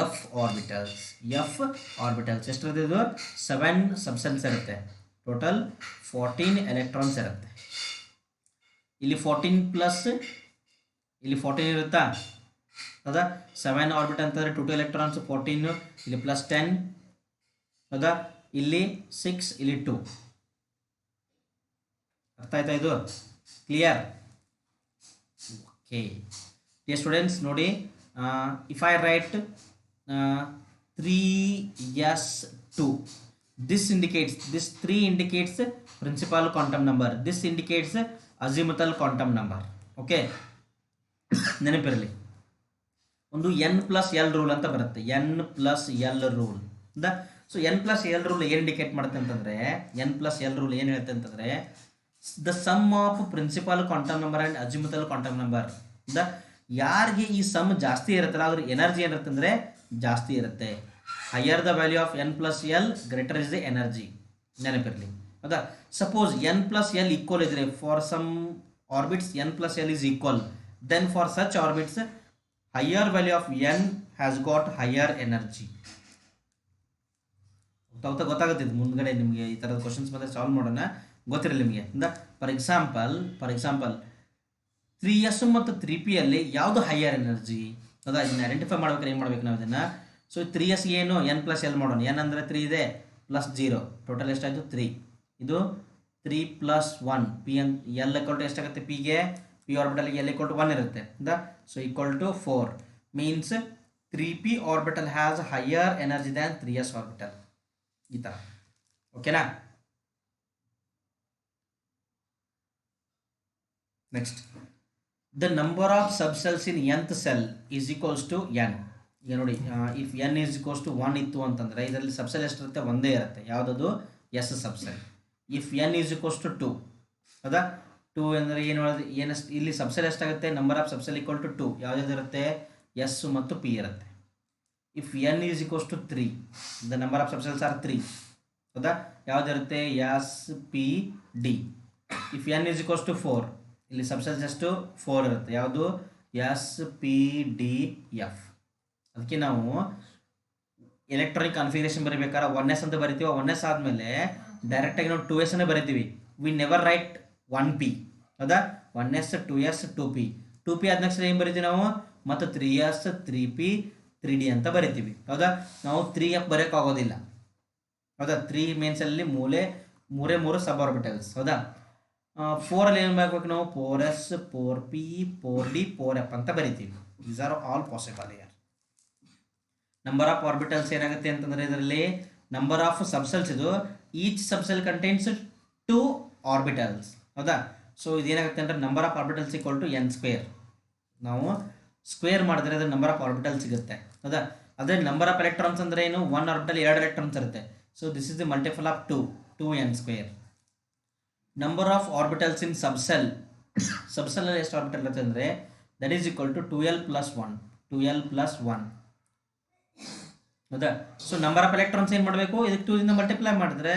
ಎಫ್ ಆರ್ಬಿಟಲ್ಸ್. ಎಫ್ ಆರ್ಬಿಟಲ್ಸ್ ಎಷ್ಟಿರುತ್ತೆ, ಇದು 7 ಸಬ್ಸೆಲ್ಸ್ ಇರುತ್ತೆ. ಟೋಟಲ್ 14 ಎಲೆಕ್ಟ್ರಾನ್ಸ್ ಇರುತ್ತೆ. ಇಲ್ಲಿ 14 ಪ್ಲಸ್ ಇಲ್ಲಿ 14 ಇರುತ್ತಾ, ಹೌದಾ. 7 ಆರ್ಬಿಟ್ ಅಂತಂದರೆ 2 ಎಲೆಕ್ಟ್ರಾನ್ಸ್, 14 ಇಲ್ಲಿ +10, ಹೌದಾ. ಇಲ್ಲಿ 6, ಇಲ್ಲಿ 2. ಅರ್ಥ ಆಯ್ತಾ ಇದು, ಕ್ಲಿಯರ್. ಓಕೆ ಡಿಯರ್ ಸ್ಟೂಡೆಂಟ್ಸ್, ನೋಡಿ, if I right 3s2, this 3 indicates principal quantum number, this indicates azimuthal quantum number. Okay, ನೆನಪಿರಲಿ, ಒಂದು ಎನ್ ಪ್ಲಸ್ ಎಲ್ ರೂಲ್ ಅಂತ ಬರುತ್ತೆ, N plus L rule. So N plus L rule ಏನು indicate ಮಾಡುತ್ತೆ ಅಂತಂದರೆ, N plus L rule ಏನು ಹೇಳುತ್ತೆ ಅಂತಂದರೆ, the sum of principal quantum number and azimuthal quantum number. ಯಾರಿಗೆ ಈ ಸಮ್ ಜಾಸ್ತಿ ಇರುತ್ತಲ್ಲ ಅದ್ರ ಎನರ್ಜಿ ಏನಿರುತ್ತೆ ಅಂದರೆ ಜಾಸ್ತಿ ಇರುತ್ತೆ. Higher the value of N plus L, greater is the energy. ನೆನಪಿರಲಿ, ಹೌದಾ. Suppose N plus L equal ಇದ್ರೆ, for some orbits N plus L is equal, then for such orbits higher value of N has got higher energy. ಗೊತ್ತಾಗುತ್ತೆ ಇದು ಮುಂದ್ಗಡೆ ನಿಮಗೆ ಈ ಥರದ questions ಬಂದರೆ ಸಾಲ್ವ್ ಮಾಡೋಣ, ಗೊತ್ತಿರಲಿ ನಿಮಗೆ. ಫಾರ್ ಎಕ್ಸಾಂಪಲ್ 3s ಮತ್ತು 3p ಅಲ್ಲಿ ಯಾವುದು ಹೈಯರ್ ಎನರ್ಜಿ, ಹೌದಾ. ಇದನ್ನ ಐಡೆಂಟಿಫೈ ಮಾಡ್ಬೇಕಾದ್ರೆ ಏನು ಮಾಡ್ಬೇಕು ನಾವು ಇದನ್ನು. ಸೊ 3s ಏನು, ಎನ್ ಪ್ಲಸ್ ಎಲ್ ಮಾಡೋಣ. ಎನ್ ಅಂದರೆ 3 ಇದೆ, +0, ಟೋಟಲ್ ಎಷ್ಟಾಯಿತು 3. ಇದು 3 + 1, P N L equal to ಎಷ್ಟಾಗುತ್ತೆ, ಪಿಗೆ ಪಿ ಆರ್ಬಿಟಲ್ಗೆ ಎಲ್ ಈಕ್ವಲ್ ಟು 1 ಇರುತ್ತೆ, so equal to 4. Means 3p orbital has higher energy than 3s orbital. ಈ ಥರ, ಓಕೆನಾ. Next, the number of subshells in nth shell is equals to n. ಈಗ ನೋಡಿ, if n is equals to 1 ಇತ್ತು ಅಂತಂದರೆ ಇದರಲ್ಲಿ subshell ಎಷ್ಟಿರುತ್ತೆ, ಒಂದೇ ಇರುತ್ತೆ. ಯಾವುದದು, S subshell. If n is equals to 2, ಹೌದಾ. 2 ಅಂದರೆ ಏನು ಇಲ್ಲಿ ಸಬ್ಸೆಲ್ ಎಷ್ಟಾಗುತ್ತೆ, number of subshell equal to 2. ಯಾವುದಿರುತ್ತೆ, ಎಸ್ ಮತ್ತು ಪಿ ಇರುತ್ತೆ. If n is equals to 3, the number of subshells are 3, ಹೌದಾ. ಯಾವುದಿರುತ್ತೆ, S P D. If n is equals to 4, ಇಲ್ಲಿ ಸಬ್ಸೆಲ್ಸ್ ಎಷ್ಟು 4 ಇರುತ್ತೆ. ಯಾವುದು, ಎಸ್ ಪಿ ಡಿ ಎಫ್. ಅದಕ್ಕೆ ನಾವು ಎಲೆಕ್ಟ್ರಾನಿಕ್ ಕಾನ್ಫಿಗರೇಷನ್ ಬರೀಬೇಕಾದ್ರೆ 1s ಅಂತ ಬರಿತೀವಿ. 1s ಆದಮೇಲೆ ಡೈರೆಕ್ಟಾಗಿ ನಾವು 2s ಅನ್ನೇ ಬರಿತೀವಿ. We never write 1p. ಹೌದಾ? 1s 2s 2p. 2p ಆದ ನೆಕ್ಸ್ಟ್ ಏನು ಬರಿತೀವಿ ನಾವು? ಮತ್ತು 3s 3p 3d ಅಂತ ಬರಿತೀವಿ. ಹೌದಾ? ನಾವು 3f ಬರೋಕ್ಕಾಗೋದಿಲ್ಲ. ಹೌದಾ? 3 ಮೇನ್ಸಲ್ಲಿ ಮೂರೇ ಸಬ್ ಆರ್ಬಿಟಲ್ಸ್. ಹೌದಾ? 4ಅಲ್ಲಿ ಏನು ಮಾಡಬೇಕು ನಾವು? 4s 4p 4d 4f ಅಂತ ಬರಿತೀವಿ. These are all possible here. Number of orbitals ಏನಾಗುತ್ತೆ ಅಂತಂದರೆ ಇದರಲ್ಲಿ ನಂಬರ್ ಆಫ್ ಸಬ್ಸೆಲ್ಸ್ ಇದು. Each subshell contains 2 orbitals. ಹೌದಾ? ಸೊ ಇದೇನಾಗುತ್ತೆ ಅಂದರೆ number of orbitals equal to n square. ನಾವು ಸ್ಕ್ವೇರ್ ಮಾಡಿದ್ರೆ ಅದ್ರ ನಂಬರ್ ಆಫ್ ಆರ್ಬಿಟಲ್ ಸಿಗುತ್ತೆ. ಹೌದಾ? ಅದೇ ನಂಬರ್ ಆಫ್ ಎಲೆಕ್ಟ್ರಾನ್ಸ್ ಅಂದರೆ ಏನು? 1 ಆರ್ಬಿಟಲ್ 2 ಎಲೆಕ್ಟ್ರಾನ್ಸ್ ಇರುತ್ತೆ. So this is the multiple of 2n square. Number of orbitals in subshell ಎಷ್ಟು ಆರ್ಬಿಟಲ್ ಇರುತ್ತೆ ಅಂದರೆ that is equal to 2l plus 1. ಹೌದಾ? ಸೊ ನಂಬರ್ ಆಫ್ ಎಲೆಕ್ಟ್ರಾನ್ಸ್ ಏನು ಮಾಡಬೇಕು? ಇದಕ್ಕೆ 2 ಇಂದ ಮಲ್ಟಿಪ್ಲೈ ಮಾಡಿದ್ರೆ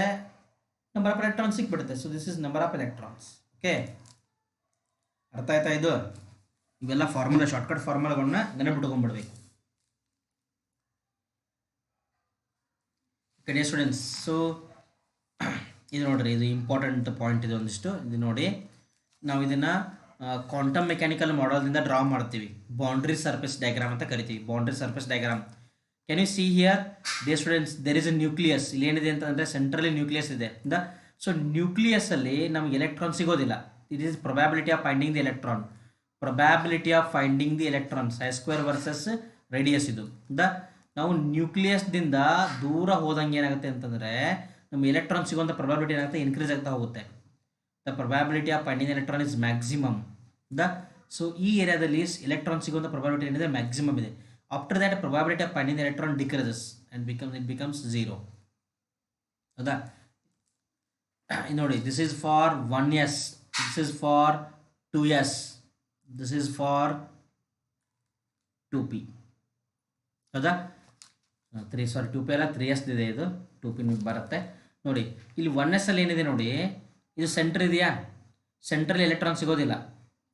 ನಂಬರ್ ಆಫ್ ಎಲೆಕ್ಟ್ರಾನ್ಸ್ ಸಿಕ್ಬಿಡುತ್ತೆ. So this is number of electrons. Okay, ಅರ್ಥ ಆಯ್ತಾ? ಇದು ಇವೆಲ್ಲ ಫಾರ್ಮುಲಾ, ಶಾರ್ಟ್ಕಟ್ ಫಾರ್ಮುಲಾಗಳನ್ನ ನೆನಪಿಟ್ಕೊಂಡ್ಬಿಡ್ಬೇಕು. ಕಡೆ ಸ್ಟೂಡೆಂಟ್ಸ್, ಸೊ ಇದು ನೋಡ್ರಿ, ಇದು ಇಂಪಾರ್ಟೆಂಟ್ ಪಾಯಿಂಟ್ ಇದೆ ಒಂದಿಷ್ಟು. ಇದು ನೋಡಿ, ನಾವು ಇದನ್ನು ಕ್ವಾಂಟಮ್ ಮೆಕ್ಯಾನಿಕಲ್ ಮಾಡೆಲ್ದಿಂದ ಡ್ರಾ ಮಾಡ್ತೀವಿ. ಬೌಂಡ್ರಿ ಸರ್ಫೇಸ್ ಡಯಾಗ್ರಾಮ್ ಅಂತ ಕರಿತೀವಿ. Boundary surface diagram. Can you see here dear students, there is a nucleus. ಇಲ್ಲಿ ಏನಿದೆ ಅಂತಂದರೆ ಸೆಂಟ್ರಲಿ ನ್ಯೂಕ್ಲಿಯಸ್ ಇದೆ. ಸೊ ನ್ಯೂಕ್ಲಿಯಸ್ಸಲ್ಲಿ ನಮಗೆ ಎಲೆಕ್ಟ್ರಾನ್ ಸಿಗೋದಿಲ್ಲ. It is probability of finding the electron. Probability of finding the electrons I² versus radius. ಇದು ನಾವು ನ್ಯೂಕ್ಲಿಯಸ್ದಿಂದ ದೂರ ಹೋದಂಗೆ ಏನಾಗುತ್ತೆ ಅಂತಂದರೆ ನಮ್ಮ ಎಲೆಕ್ಟ್ರಾನ್ ಸಿಗೋಂಥ ಪ್ರೊಬ್ಯಾಬಿಲಿಟಿ ಏನಾಗುತ್ತೆ? ಇನ್ಕ್ರೀಸ್ ಆಗ್ತಾ ಹೋಗುತ್ತೆ. The probability of finding electron is maximum. So ಈ ಏರಿಯಾದಲ್ಲಿ ಎಲೆಕ್ಟ್ರಾನ್ ಸಿಗೋಂಥ ಪ್ರೊಬ್ಯಾಬಿಲಿಟಿ ಏನಿದೆ? ಮ್ಯಾಕ್ಸಿಮಮ್ ಇದೆ. After that probability of finding electron decreases and becomes 0. ಹೌದಾ? ನೋಡಿ, this is for 1s, this is for 2s, this is for 2p. ಹೌದಾ? 2p ಅಲ್ಲ, 3s ಇದೆ. ಇದು 2p ಬರುತ್ತೆ. ನೋಡಿ, ಇಲ್ಲಿ 1s ಅಲ್ಲಿ ಏನಿದೆ ನೋಡಿ, ಇದು ಸೆಂಟರ್ ಇದೆಯಾ? ಸೆಂಟ್ರಲ್ಲಿ ಎಲೆಕ್ಟ್ರಾನ್ ಸಿಗೋದಿಲ್ಲ.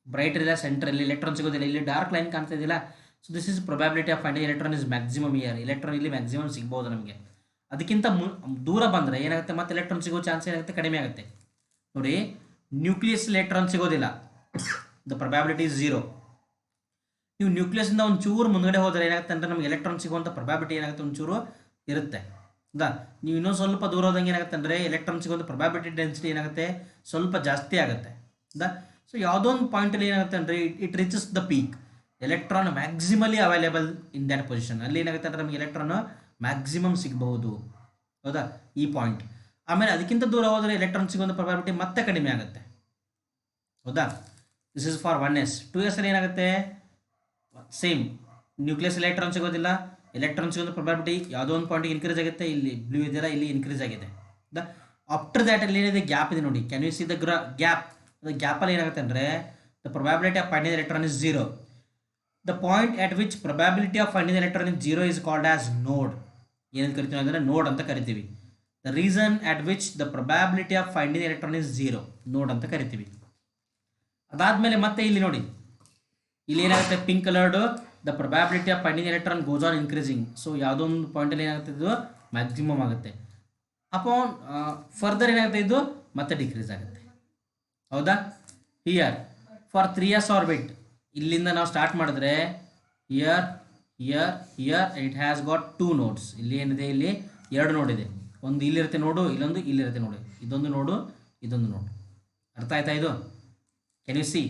ಬ್ರೈಟ್ ಇದೆ, ಸೆಂಟ್ರಲ್ಲಿ ಎಲೆಕ್ಟ್ರಾನ್ ಸಿಗೋದಿಲ್ಲ. ಇಲ್ಲಿ ಡಾರ್ಕ್ ಲೈನ್ ಕಾಣ್ತಾ ಇದೆಯಲ್ಲ. So this is probability of finding electron is maximum year. Electron ಇಲ್ಲಿ ಮ್ಯಾಕ್ಸಿಮಮ್ ಸಿಗ್ಬೋದು ನಮಗೆ. ಅದಕ್ಕಿಂತ ದೂರ ಬಂದರೆ ಏನಾಗುತ್ತೆ? ಮತ್ತೆ ಎಲೆಕ್ಟ್ರಾನ್ ಸಿಗೋ ಚಾನ್ಸ್ ಏನಾಗುತ್ತೆ? ಕಡಿಮೆ ಆಗುತ್ತೆ. ನೋಡಿ, ನ್ಯೂಕ್ಲಿಯಸ್ ಎಲೆಕ್ಟ್ರಾನ್ ಸಿಗೋದಿಲ್ಲ. The probability is 0. ನೀವು ನ್ಯೂಕ್ಲಿಯಸ್ಸಿಂದ ಒಂಚೂರು ಮುಂದ್ಗಡೆ ಹೋದರೆ ಏನಾಗುತ್ತೆ ಅಂದರೆ ನಮಗೆ ಎಲೆಕ್ಟ್ರಾನ್ ಸಿಗುವಂಥ ಪ್ರೊಬ್ಯಾಬಿಲಿಟಿ ಏನಾಗುತ್ತೆ? ಒಂಚೂರು ಇರುತ್ತೆ. ಹೌದಾ? ನೀವು ಇನ್ನೊಂದು ಸ್ವಲ್ಪ ದೂರ ಹೋದಂಗೆ ಏನಾಗುತ್ತೆ ಅಂದರೆ ಎಲೆಕ್ಟ್ರಾನ್ ಸಿಗುವಂಥ ಪ್ರೊಬ್ಯಾಬಿಲಿಟಿ ಡೆನ್ಸಿಟಿ ಏನಾಗುತ್ತೆ? ಸ್ವಲ್ಪ ಜಾಸ್ತಿ ಆಗುತ್ತೆ. ಹೌದಾ? ಸೊ ಯಾವುದೋ ಒಂದು ಪಾಯಿಂಟಲ್ಲಿ ಏನಾಗುತ್ತೆ ಅಂದರೆ it reaches the peak. Electron maximally available in that position. ಅಲ್ಲಿ ಏನಾಗುತ್ತೆ ಅಂದರೆ ನಮಗೆ ಎಲೆಕ್ಟ್ರಾನ್ ಮ್ಯಾಕ್ಸಿಮಮ್ ಸಿಗಬಹುದು. ಹೌದಾ? ಈ ಪಾಯಿಂಟ್. ಆಮೇಲೆ ಅದಕ್ಕಿಂತ ದೂರ ಹೋದರೆ ಎಲೆಕ್ಟ್ರಾನ್ ಸಿಗುವಂಥ ಪ್ರೊಬ್ಯಾಬಿಲಿಟಿ ಮತ್ತೆ ಕಡಿಮೆ ಆಗುತ್ತೆ. ಹೌದಾ? This is for 1s. 2s ಅಲ್ಲಿ ಏನಾಗುತ್ತೆ? ಸೇಮ್, ನ್ಯೂಕ್ಲಿಯಸ್ ಎಲೆಕ್ಟ್ರಾನ್ ಸಿಗೋದಿಲ್ಲ. ಎಲೆಕ್ಟ್ರಾನ್ ಸಿಗೋದು ಪ್ರೊಬ್ಯಾಬಿಲಿಟಿ ಯಾವುದೋ ಒಂದು ಪಾಯಿಂಟಿಗೆ ಇನ್ಕ್ರೀಸ್ ಆಗುತ್ತೆ. ಇಲ್ಲಿ ಬ್ಲೂ ಇದೆಯಲ್ಲ, ಇಲ್ಲಿ ಇನ್ಕ್ರೀಸ್ ಆಗಿದೆ. ಆಫ್ಟರ್ ದ್ಯಾಟ್ ಅಲ್ಲಿ ಏನಿದೆ? ಗ್ಯಾಪ್ ಇದೆ ನೋಡಿ. Can you see the gap? ಗ್ಯಾಪಲ್ಲಿ ಏನಾಗುತ್ತೆ ಅಂದರೆ the probability of finding electron is 0. The point at which probability of finding electron is 0 is called as node. ಏನಂತ ಕರಿತೀವಿ ಅಂದರೆ ನೋಡ್ ಅಂತ ಕರಿತೀವಿ. The reason at which the probability of finding electron is 0, node ಅಂತ ಕರಿತೀವಿ. ಅದಾದಮೇಲೆ ಮತ್ತೆ ಇಲ್ಲಿ ನೋಡಿ, ಇಲ್ಲಿ ಏನಾಗುತ್ತೆ? Pink coloured, the probability of finding electron goes on increasing. So ಯಾವುದೋ ಒಂದು ಪಾಯಿಂಟಲ್ಲಿ ಏನಾಗುತ್ತೆ? ಇದು ಮ್ಯಾಕ್ಸಿಮಮ್ ಆಗುತ್ತೆ. ಅಪಾನ್ ಫರ್ದರ್ ಏನಾಗುತ್ತೆ? ಇದು ಮತ್ತೆ ಡಿಕ್ರೀಸ್ ಆಗುತ್ತೆ. ಹೌದಾ? ಹಿಯರ್ ಫಾರ್ 3s ಆರ್ಬಿಟ್, ಇಲ್ಲಿಂದ ನಾವು ಸ್ಟಾರ್ಟ್ ಮಾಡಿದ್ರೆ here here here it has got 2 notes. ಇಲ್ಲಿ ಏನಿದೆ? ಇಲ್ಲಿ 2 ನೋಡ್ ಇದೆ. ಒಂದು ಇಲ್ಲಿರುತ್ತೆ ನೋಡು, ಇಲ್ಲೊಂದು ಇಲ್ಲಿರುತ್ತೆ ನೋಡು. ಇದೊಂದು ನೋಡು, ಇದೊಂದು ನೋಡು. ಅರ್ಥ ಆಯ್ತಾ? ಇದು ಕ್ಯಾನ್ ಯು ಸಿ?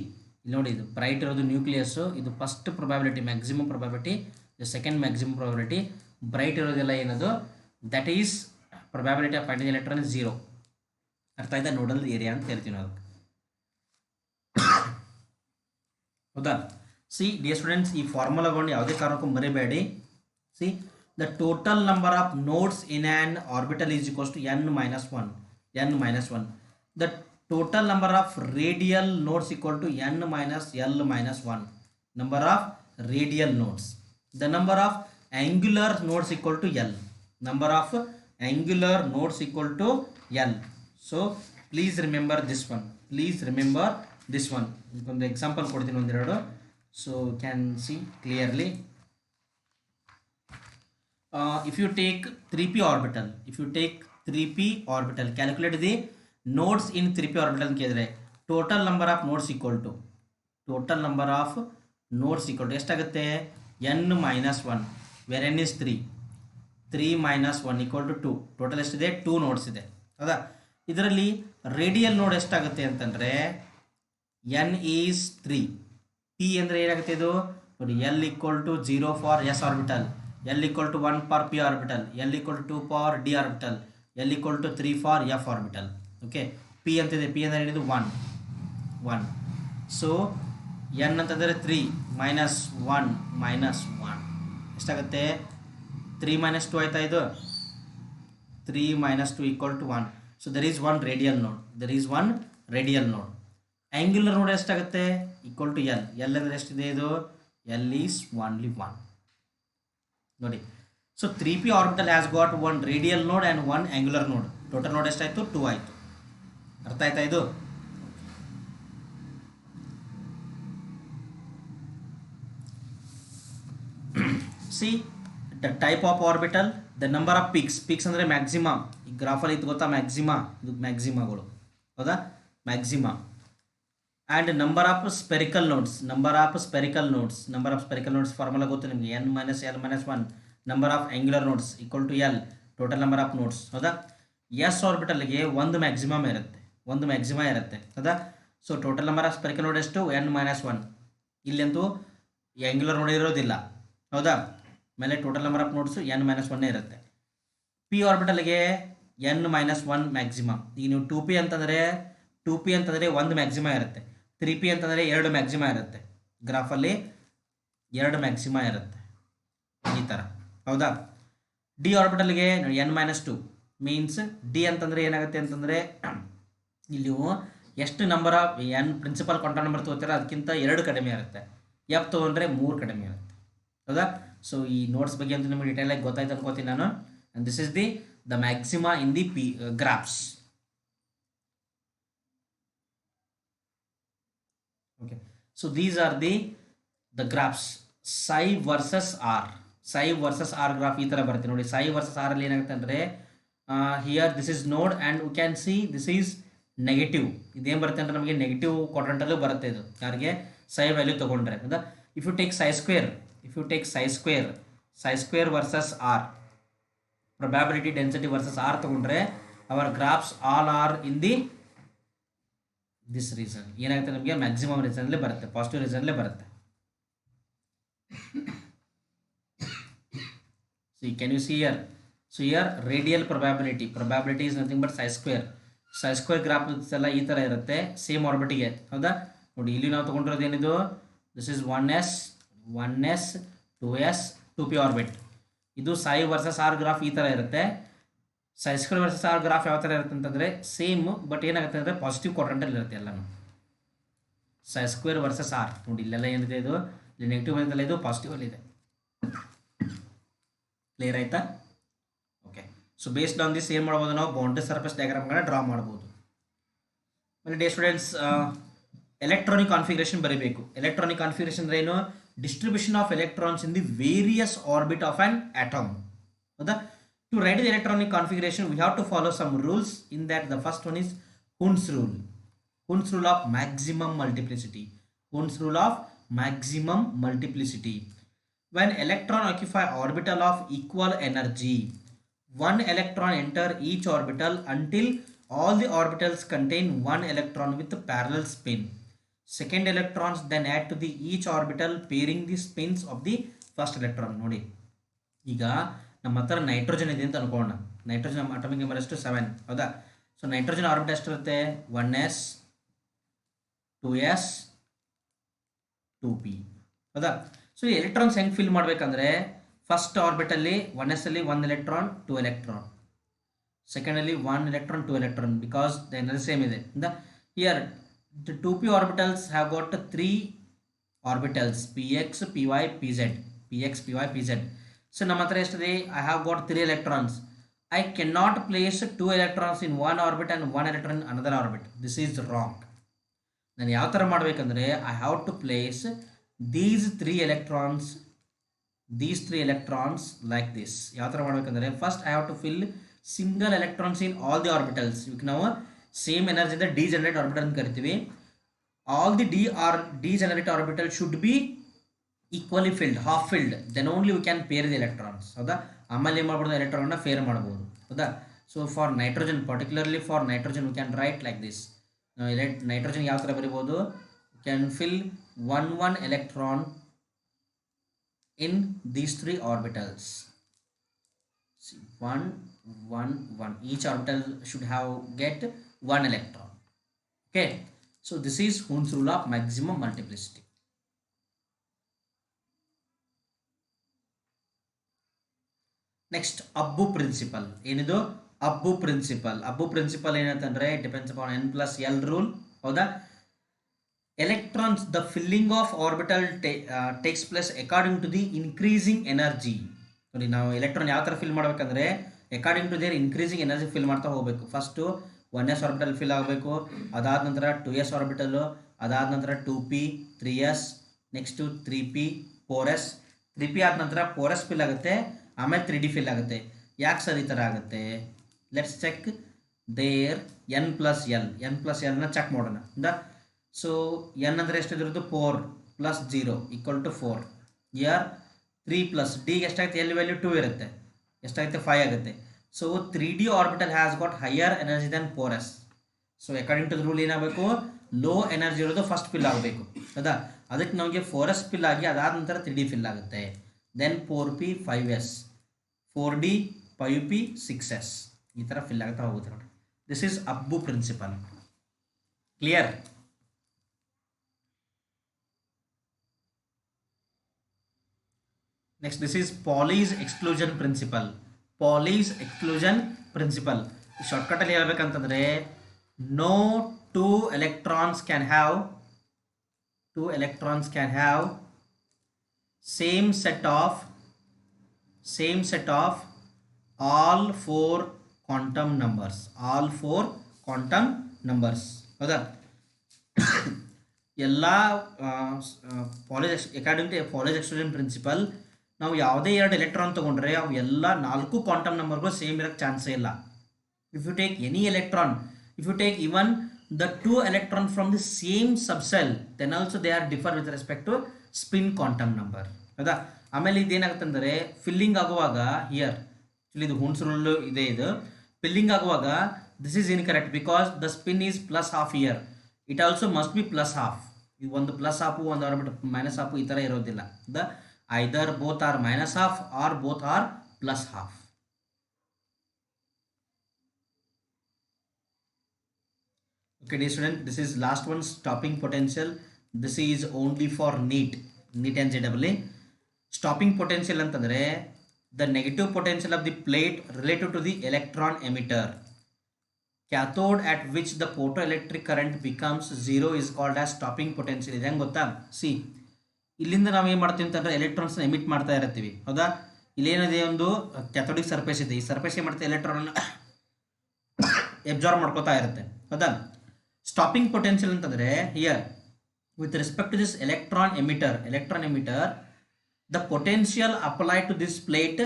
ಇಲ್ಲಿ ನೋಡಿ, ಇದು ಬ್ರೈಟ್ ಇರೋದು ನ್ಯೂಕ್ಲಿಯಸ್ಸು. ಇದು ಫಸ್ಟ್ ಪ್ರೊಬ್ಯಾಬಿಲಿಟಿ, ಮ್ಯಾಕ್ಸಿಮಮ್ ಪ್ರೊಬ್ಯಾಬಿಲಿಟಿ. ಇದು ಸೆಕೆಂಡ್ ಮ್ಯಾಕ್ಸಿಮಮ್ ಪ್ರೊಬ್ಯಾಬಿಲಿಟಿ. ಬ್ರೈಟ್ ಇರೋದೆಲ್ಲ ಏನದು? That is probability of finding electron is 0. ಅರ್ಥ ಆಯ್ತಾ? ನೋಡಲ್ ಏರಿಯಾ ಅಂತ ಹೇಳ್ತೀವಿ ನಾವು. ಹೌದಾ? ಸಿ ಡಿಯರ್ ಸ್ಟೂಡೆಂಟ್ಸ್, ಈ ಫಾರ್ಮುಲಾಗೊಂಡು ಯಾವುದೇ ಕಾರಣಕ್ಕೂ ಮರಿಬೇಡಿ. See the total number of nodes in an orbital is equals to n - 1. The total number of radial nodes equal to n minus l minus 1. Number of radial nodes. The number of angular nodes equal to l. Number of angular nodes equal to l. So please remember this one. Please remember this one. ಒಂದು example ಕೊಡ್ತೀನಿ ಒಂದೆರಡು. So can see clearly. if you take 3p orbital, calculate the nodes in 3p orbital ಅಂತ ಕೇಳಿದ್ರೆ total number of nodes equal to ಎಷ್ಟಾಗುತ್ತೆ n minus 1 where n is 3 minus 1 equal to 2. Total ಎಷ್ಟಿದೆ 2 notes ಇದೆ ಹೌದಾ. ಇದರಲ್ಲಿ radial ನೋಡ್ ಎಷ್ಟಾಗುತ್ತೆ ಅಂತಂದರೆ n ಈಸ್ 3, p ಅಂದರೆ ಏನಾಗುತ್ತೆ ಇದು ನೋಡಿ l equal to 0 for s orbital, l equal to 1 for p orbital, l equal to 2 for d orbital, l equal to 3 for f orbital. Okay, p ಅಂತಿದೆ, p ಅಂದರೆ ಏನಿದು 1. ಸೊ n ಅಂತಂದರೆ 3 minus 1 ಎಷ್ಟಾಗುತ್ತೆ 3 minus 2 ಆಯ್ತಾ ಇದು 3 minus 2 equal to 1. So there is one radial node. Angular ನೋಡ್ ಎಷ್ಟಾಗುತ್ತೆ equal to l ಅಂದರೆ ಎಷ್ಟಿದೆ ಇದು l is only 1 ನೋಡಿ. So 3p orbital has got one radial node and one angular node. Total node ಎಷ್ಟಾಯಿತು 2 ಆಯಿತು. ಅರ್ಥ ಆಯ್ತಾ ಇದು. See the type of orbital, the number of peaks ಅಂದರೆ ಮ್ಯಾಕ್ಸಿಮಮ್. ಈ ಗ್ರಾಫಲ್ಲಿ ಇದು ಗೊತ್ತಾ ಇದು ಮ್ಯಾಕ್ಸಿಮಾಗಳು ಹೌದಾ, maxima. And number of spherical nodes formula ಗೊತ್ತು ನಿಮಗೆ, n minus l minus 1. Number of angular nodes equal to l, total number of nodes ಹೌದಾ. ಎಸ್ ಆರ್ಬಿಟಲ್ಗೆ ಒಂದು ಮ್ಯಾಕ್ಸಿಮಾ ಇರುತ್ತೆ ಹೌದಾ. So total number of spherical node ಎಷ್ಟು n minus 1. ಇಲ್ಲಂತೂ ಆಂಗ್ಯುಲರ್ ನೋಡ್ ಇರೋದಿಲ್ಲ ಹೌದಾ. ಆಮೇಲೆ total number of nodes n minus 1 ಇರುತ್ತೆ. ಪಿ ಆರ್ಬಿಟಲ್ಗೆ n minus 1 ಮ್ಯಾಕ್ಸಿಮಮ್. ಈಗ ನೀವು 2p ಅಂತಂದರೆ ಒಂದು ಮ್ಯಾಕ್ಸಿಮಾ ಇರುತ್ತೆ, 3p ಅಂತಂದರೆ 2 ಮ್ಯಾಕ್ಸಿಮಾ ಇರುತ್ತೆ. ಗ್ರಾಫಲ್ಲಿ 2 ಮ್ಯಾಕ್ಸಿಮಾ ಇರುತ್ತೆ ಈ ಥರ ಹೌದಾ. ಡಿ ಆರ್ಬಿಟಲ್ಗೆ n minus 2 ಮೀನ್ಸ್ ಡಿ ಅಂತಂದರೆ ಏನಾಗುತ್ತೆ ಅಂತಂದರೆ ಇಲ್ಲಿ ನೀವು ಎಷ್ಟು number of n principal contact number ತೊಗೋತೀರ ಅದಕ್ಕಿಂತ 2 ಕಡಿಮೆ ಇರುತ್ತೆ, ಎಫ್ ತೊಗೊಂಡ್ರೆ 3 ಕಡಿಮೆ ಇರುತ್ತೆ ಹೌದಾ. ಸೊ ಈ ನೋಟ್ಸ್ ಬಗ್ಗೆ ಅಂತ ನಿಮಗೆ ಡೀಟೇಲಾಗಿ ಗೊತ್ತಾಯ್ತು ಅನ್ಕೋತೀನಿ ನಾನು. And this is the maxima in the graphs. Okay, so these are the graphs ಸೈ ವರ್ಸಸ್ ಆರ್ ಗ್ರಾಫ್ ಈ ಥರ ಬರುತ್ತೆ ನೋಡಿ. ಸೈ ವರ್ಸಸ್ ಆರ್ ಅಲ್ಲಿ ಏನಾಗುತ್ತೆ ಅಂದರೆ here this is node and you can see this is negative. ಇದೇನು ಬರುತ್ತೆ ಅಂದರೆ ನಮಗೆ ನೆಗೆಟಿವ್ ಕ್ವಾಡ್ರಂಟಲ್ಲೂ ಬರುತ್ತೆ ಇದು ಯಾರಿಗೆ ಸೈ ವ್ಯಾಲ್ಯೂ ತೊಗೊಂಡ್ರೆ ಹೌದಾ. If you take psi square versus R, probability density versus R ತೊಗೊಂಡ್ರೆ our graphs all are in the this reason. ಏನಾಗುತ್ತೆ ನಮಗೆ ಮ್ಯಾಕ್ಸಿಮಮ್ ರೀಸನ್ಲೇ ಬರುತ್ತೆ, ಪಾಸಿಟಿವ್ ರೀಸನ್ಲೇ ಬರುತ್ತೆ. See, can you see here? So here radial probability is nothing but psi square graph ಎಲ್ಲ ಈ ಥರ ಇರುತ್ತೆ same ಆರ್ಬಿಟಿಗೆ ಹೌದಾ. ನೋಡಿ ಇಲ್ಲಿ ನಾವು ತೊಗೊಂಡಿರೋದು ಏನಿದು this is 1s 2s 2p orbit. ಇದು ಸೈ ವರ್ಸಸ್ ಆರ್ ಗ್ರಾಫ್ ಈ ಥರ ಇರುತ್ತೆ. ಸೈ ಸ್ಕ್ವೇರ್ ವರ್ಸಸ್ ಆರ್ ಗ್ರಾಫ್ ಯಾವ ಥರ ಇರುತ್ತೆ ಅಂತಂದರೆ ಸೇಮ್, ಬಟ್ ಏನಾಗುತ್ತೆ ಅಂದರೆ ಪಾಸಿಟಿವ್ ಕ್ವಾಡ್ರಂಟಲ್ಲಿ ಇರುತ್ತೆ ಎಲ್ಲನೂ. ಸೈ ಸ್ಕ್ವೇರ್ ವರ್ಸಸ್ ಆರ್ ನೋಡಿ ಇಲ್ಲೆಲ್ಲ ಏನಿದೆ ಇದು ಇಲ್ಲಿ ನೆಗೆಟಿವ್ ಬಂದಲ್ಲ, ಇದು ಪಾಸಿಟಿವಲ್ಲಿದೆ. ಕ್ಲಿಯರ್ ಆಯಿತಾ. Okay, so based on this ಏನು ಮಾಡ್ಬೋದು ನಾವು ಬೌಂಡ್ರಿ ಸರ್ಫೇಸ್ ಡಯಾಗ್ರಾಮ್ಗಳನ್ನ ಡ್ರಾ ಮಾಡ್ಬೋದು. ಆಮೇಲೆ ಡೇ ಸ್ಟೂಡೆಂಟ್ಸ್ ಎಲೆಕ್ಟ್ರಾನಿಕ್ ಕಾನ್ಫಿಗರೇಷನ್ ಬರೀಬೇಕು. ಎಲೆಕ್ಟ್ರಾನಿಕ್ ಕಾನ್ಫಿಗರೇಷನ್ ಅಂದರೆ ಏನು, distribution of electrons in the various orbit of an atom ಹೌದಾ. To write the electronic configuration we have to follow some rules. In that the first one is Hund's rule of maximum multiplicity. When electron occupy orbital of equal energy, one electron enter each orbital until all the orbitals contain one electron with a parallel spin. Second electrons then add to the each orbital pairing the spins of the first electron. ನೋಡಿ ಈಗ ನಮ್ಮ ಹತ್ರ nitrogen ಇದೆ ಅಂತ ಅನ್ಕೊಳ್ಳೋಣ. Nitrogen atomic number ಎಷ್ಟು 7 ಹೌದಾ. So nitrogen orbit ಎಷ್ಟಿರುತ್ತೆ 1s 2s 2p ಹೌದಾ. ಸೊ ಈ ಎಲೆಕ್ಟ್ರಾನ್ಸ್ ಹೆಂಗೆ ಫಿಲ್ ಮಾಡಬೇಕಂದ್ರೆ ಫಸ್ಟ್ ಆರ್ಬಿಟಲ್ಲಿ 1s ಅಲ್ಲಿ 1 ಎಲೆಕ್ಟ್ರಾನ್ 2 ಎಲೆಕ್ಟ್ರಾನ್, ಸೆಕೆಂಡಲ್ಲಿ 1 electron 2 electron because the energy same ಇದೆ. Here the 2p orbitals have got 3 orbitals px py pz. So ನಮ್ಮ ಹತ್ರ ಎಷ್ಟಿದೆ, I have got 3 electrons. I cannot place 2 electrons in one orbit and 1 electron in another orbit. This is wrong. ನಾನು ಯಾವ ಥರ ಮಾಡಬೇಕಂದ್ರೆ I have to place these 3 electrons these 3 electrons like this. ಯಾವ ಥರ ಮಾಡಬೇಕಂದ್ರೆ first I have to fill single electrons in all the orbitals. ಈಗ ನಾವು same ಎನರ್ಜಿಯಿಂದ ಡಿ ಜನರೇಟ್ ಆರ್ಬಿಟಲ್ ಅಂತ ಕರಿತೀವಿ. All the degenerate orbital should be equally filled, half filled, then only we can pair the electrons. ಹೌದಾ? ಆಮೇಲೆ ಏನು ಮಾಡ್ಬೋದು, ಎಲೆಕ್ಟ್ರಾನ್ನ ಫೇರ್ ಮಾಡ್ಬೋದು. ಹೌದಾ? So for nitrogen, particularly for nitrogen we can write like this. Nitrogen ಯಾವ ಥರ ಬರಿಬೋದು, can fill one electron in these 3 orbitals. See, 1 1 1, each orbital should have get 1 electron. Okay, so this is Hund's rule of maximum multiplicity. Next, Abbu principle. ಏನಿದು Abbu principle? Abbu principle ಏನಂತಂದ್ರೆ depends upon n plus l rule. ಹೌದಾ? Electrons, the filling of orbital takes place according to the increasing energy. ನೋಡಿ, ನಾವು electron ಯಾವ ಥರ fill ಮಾಡಬೇಕಂದ್ರೆ according to their increasing energy fill ಮಾಡ್ತಾ ಹೋಗಬೇಕು. ಫಸ್ಟು 1s ಆರ್ಬಿಟಲ್ ಫಿಲ್ ಆಗಬೇಕು, ಅದಾದ ನಂತರ 2s ಆರ್ಬಿಟಲು, ಅದಾದ ನಂತರ 2p 3s, next 3p 4s, 3p ಆದ ನಂತರ 4s ಫಿಲ್ ಆಗುತ್ತೆ, ಆಮೇಲೆ 3d ಫಿಲ್ ಆಗುತ್ತೆ. ಯಾಕೆ ಸರ್ ಈ ಥರ ಆಗುತ್ತೆ? Let's check their n plus l ನ ಚೆಕ್ ಮಾಡೋಣ. ಸೊ n ಅಂದರೆ ಎಷ್ಟಿದ್ರದ್ದು 4 + 0 = 4. ಇಯರ್ 3 ಪ್ಲಸ್ ಡಿಗೆ ಎಷ್ಟಾಗುತ್ತೆ, ಎಲ್ ವ್ಯಾಲ್ಯೂ 2 ಇರುತ್ತೆ, ಎಷ್ಟಾಗುತ್ತೆ 5 ಆಗುತ್ತೆ. So 3d orbital has got higher energy than 4s. So according to the rule ಏನಾಗಬೇಕು, ಲೋ ಎನರ್ಜಿ ಇರೋದು ಫಸ್ಟ್ ಫಿಲ್ ಆಗಬೇಕು. ಹೌದಾ? ಅದಕ್ಕೆ ನಮಗೆ 4s ಫಿಲ್ ಆಗಿ ಅದಾದ ನಂತರ 3d ಫಿಲ್ ಆಗುತ್ತೆ. Then 4p 5s, 4d 5p 6s, ಈ ಥರ ಫಿಲ್ ಆಗ್ತಾ ಹೋಗುತ್ತೆ ನೋಡಿ. This is Aufbau principle. Clear? Next, this is Pauli's exclusion principle. Pauli's exclusion principle. Shortcut ಅಲ್ಲಿ ಹೇಳಬೇಕಂತಂದ್ರೆ no two electrons can have same set of all 4 quantum numbers. ಹೌದಾ? ಎಲ್ಲ according to Pauli's exclusion principle ನಾವು ಯಾವುದೇ 2 electron ತೊಗೊಂಡ್ರೆ ಅವು ಎಲ್ಲ 4 quantum ನಂಬರ್ಗಳು same ಇರೋಕ್ಕೆ ಚಾನ್ಸೇ ಇಲ್ಲ. If you take any electron, if you take even the 2 electron from the same subshell, then also they are differ with respect to spin quantum number. ಹೌದಾ? ಆಮೇಲೆ ಇದೇನಾಗುತ್ತೆ ಅಂದರೆ ಫಿಲ್ಲಿಂಗ್ ಆಗುವಾಗ ಹಿಯರ್ ಇದು ಹುಂಡ್ಸ್ ರೂಲ್ ಇದೆ, ಇದು ಫಿಲ್ಲಿಂಗ್ ಆಗುವಾಗ this is incorrect because the spin is +½ here. It also must be +½ ಇದು ಒಂದು +½ ಒಂದು ಆರ್ಬಿಟ್ -½ ಈ ಥರ ಇರೋದಿಲ್ಲ. Either both are -½ or both are +½. Okay dear student, this is last one, stopping potential. This is only for NEET and JEE. Stopping potential ಅಂತಂದ್ರೆ the negative potential of the plate related to the electron emitter. Cathode at which the photoelectric current becomes 0 is called as stopping potential. ಇದು ಹೆಂಗೆ ಗೊತ್ತಾ? See, ಇಲ್ಲಿಂದ ನಾವು ಏನು ಮಾಡ್ತೀವಿ ಅಂತಂದರೆ ಎಲೆಕ್ಟ್ರಾನ್ಸ್ನ emit ಮಾಡ್ತಾ ಇರ್ತೀವಿ. ಹೌದಾ? ಇಲ್ಲೇನಿದೆ, ಒಂದು ಕ್ಯಾಥೋಡಿಕ್ ಸರ್ಫೇಸ್ ಇದೆ. ಈ ಸರ್ಫೇಸ್ ಏನು ಮಾಡ್ತೀವಿ, ಎಲೆಕ್ಟ್ರಾನ್ ಎಬ್ಸಾರ್ವ್ ಮಾಡ್ಕೋತಾ ಇರುತ್ತೆ. ಹೌದಾ? ಸ್ಟಾಪಿಂಗ್ ಪೊಟೆನ್ಷಿಯಲ್ ಅಂತಂದರೆ here with respect to this electron emitter the potential apply to this plate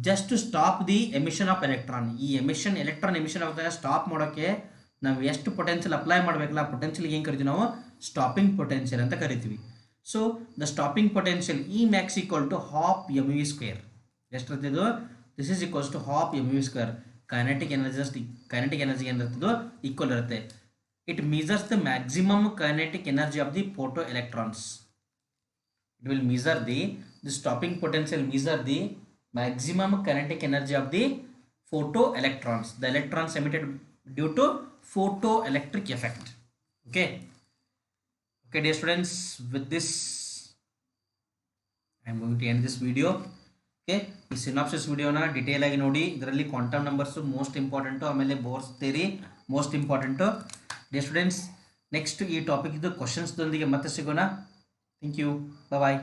just to stop the emission of electron. ಈ ಎಲೆಕ್ಟ್ರಾನ್ ಎಮಿಷನ್ ಆಗುತ್ತೆ ಸ್ಟಾಪ್ ಮಾಡೋಕ್ಕೆ ನಾವು ಎಷ್ಟು ಪೊಟೆನ್ಷಿಯಲ್ ಅಪ್ಲೈ ಮಾಡಬೇಕಲ್ಲ, ಪೊಟೆನ್ಷಿಯಲ್ಗೆ ಏನು ಕರಿತೀವಿ ನಾವು, ಸ್ಟಾಪಿಂಗ್ ಪೊಟೆನ್ಷಿಯಲ್ ಅಂತ ಕರಿತೀವಿ. So the stopping potential Emax equal to half mv². ಎಷ್ಟಿರ್ತದೆ? This is equals to half mv². Kinetic energy ಏನಿರ್ತದೋ ಈಕ್ವಲ್ ಇರುತ್ತೆ. It measures the maximum kinetic energy of the photoelectrons. It will measure the stopping potential measure the maximum kinetic energy of the photoelectrons. The electrons emitted due to photoelectric effect. Okay. Okay dear students, with this I am going to end this video. Okay, ಈ synopsis ವಿಡಿಯೋನ detail ಆಗಿ ನೋಡಿ. ಇದರಲ್ಲಿ quantum numbers most important, ಆಮೇಲೆ Bohr's theory most important. Dear students, next ಈ ಟಾಪಿಕ್ದು ಕ್ವಶನ್ಸ್ದೊಂದಿಗೆ ಮತ್ತೆ ಸಿಗೋಣ. Thank you, bye.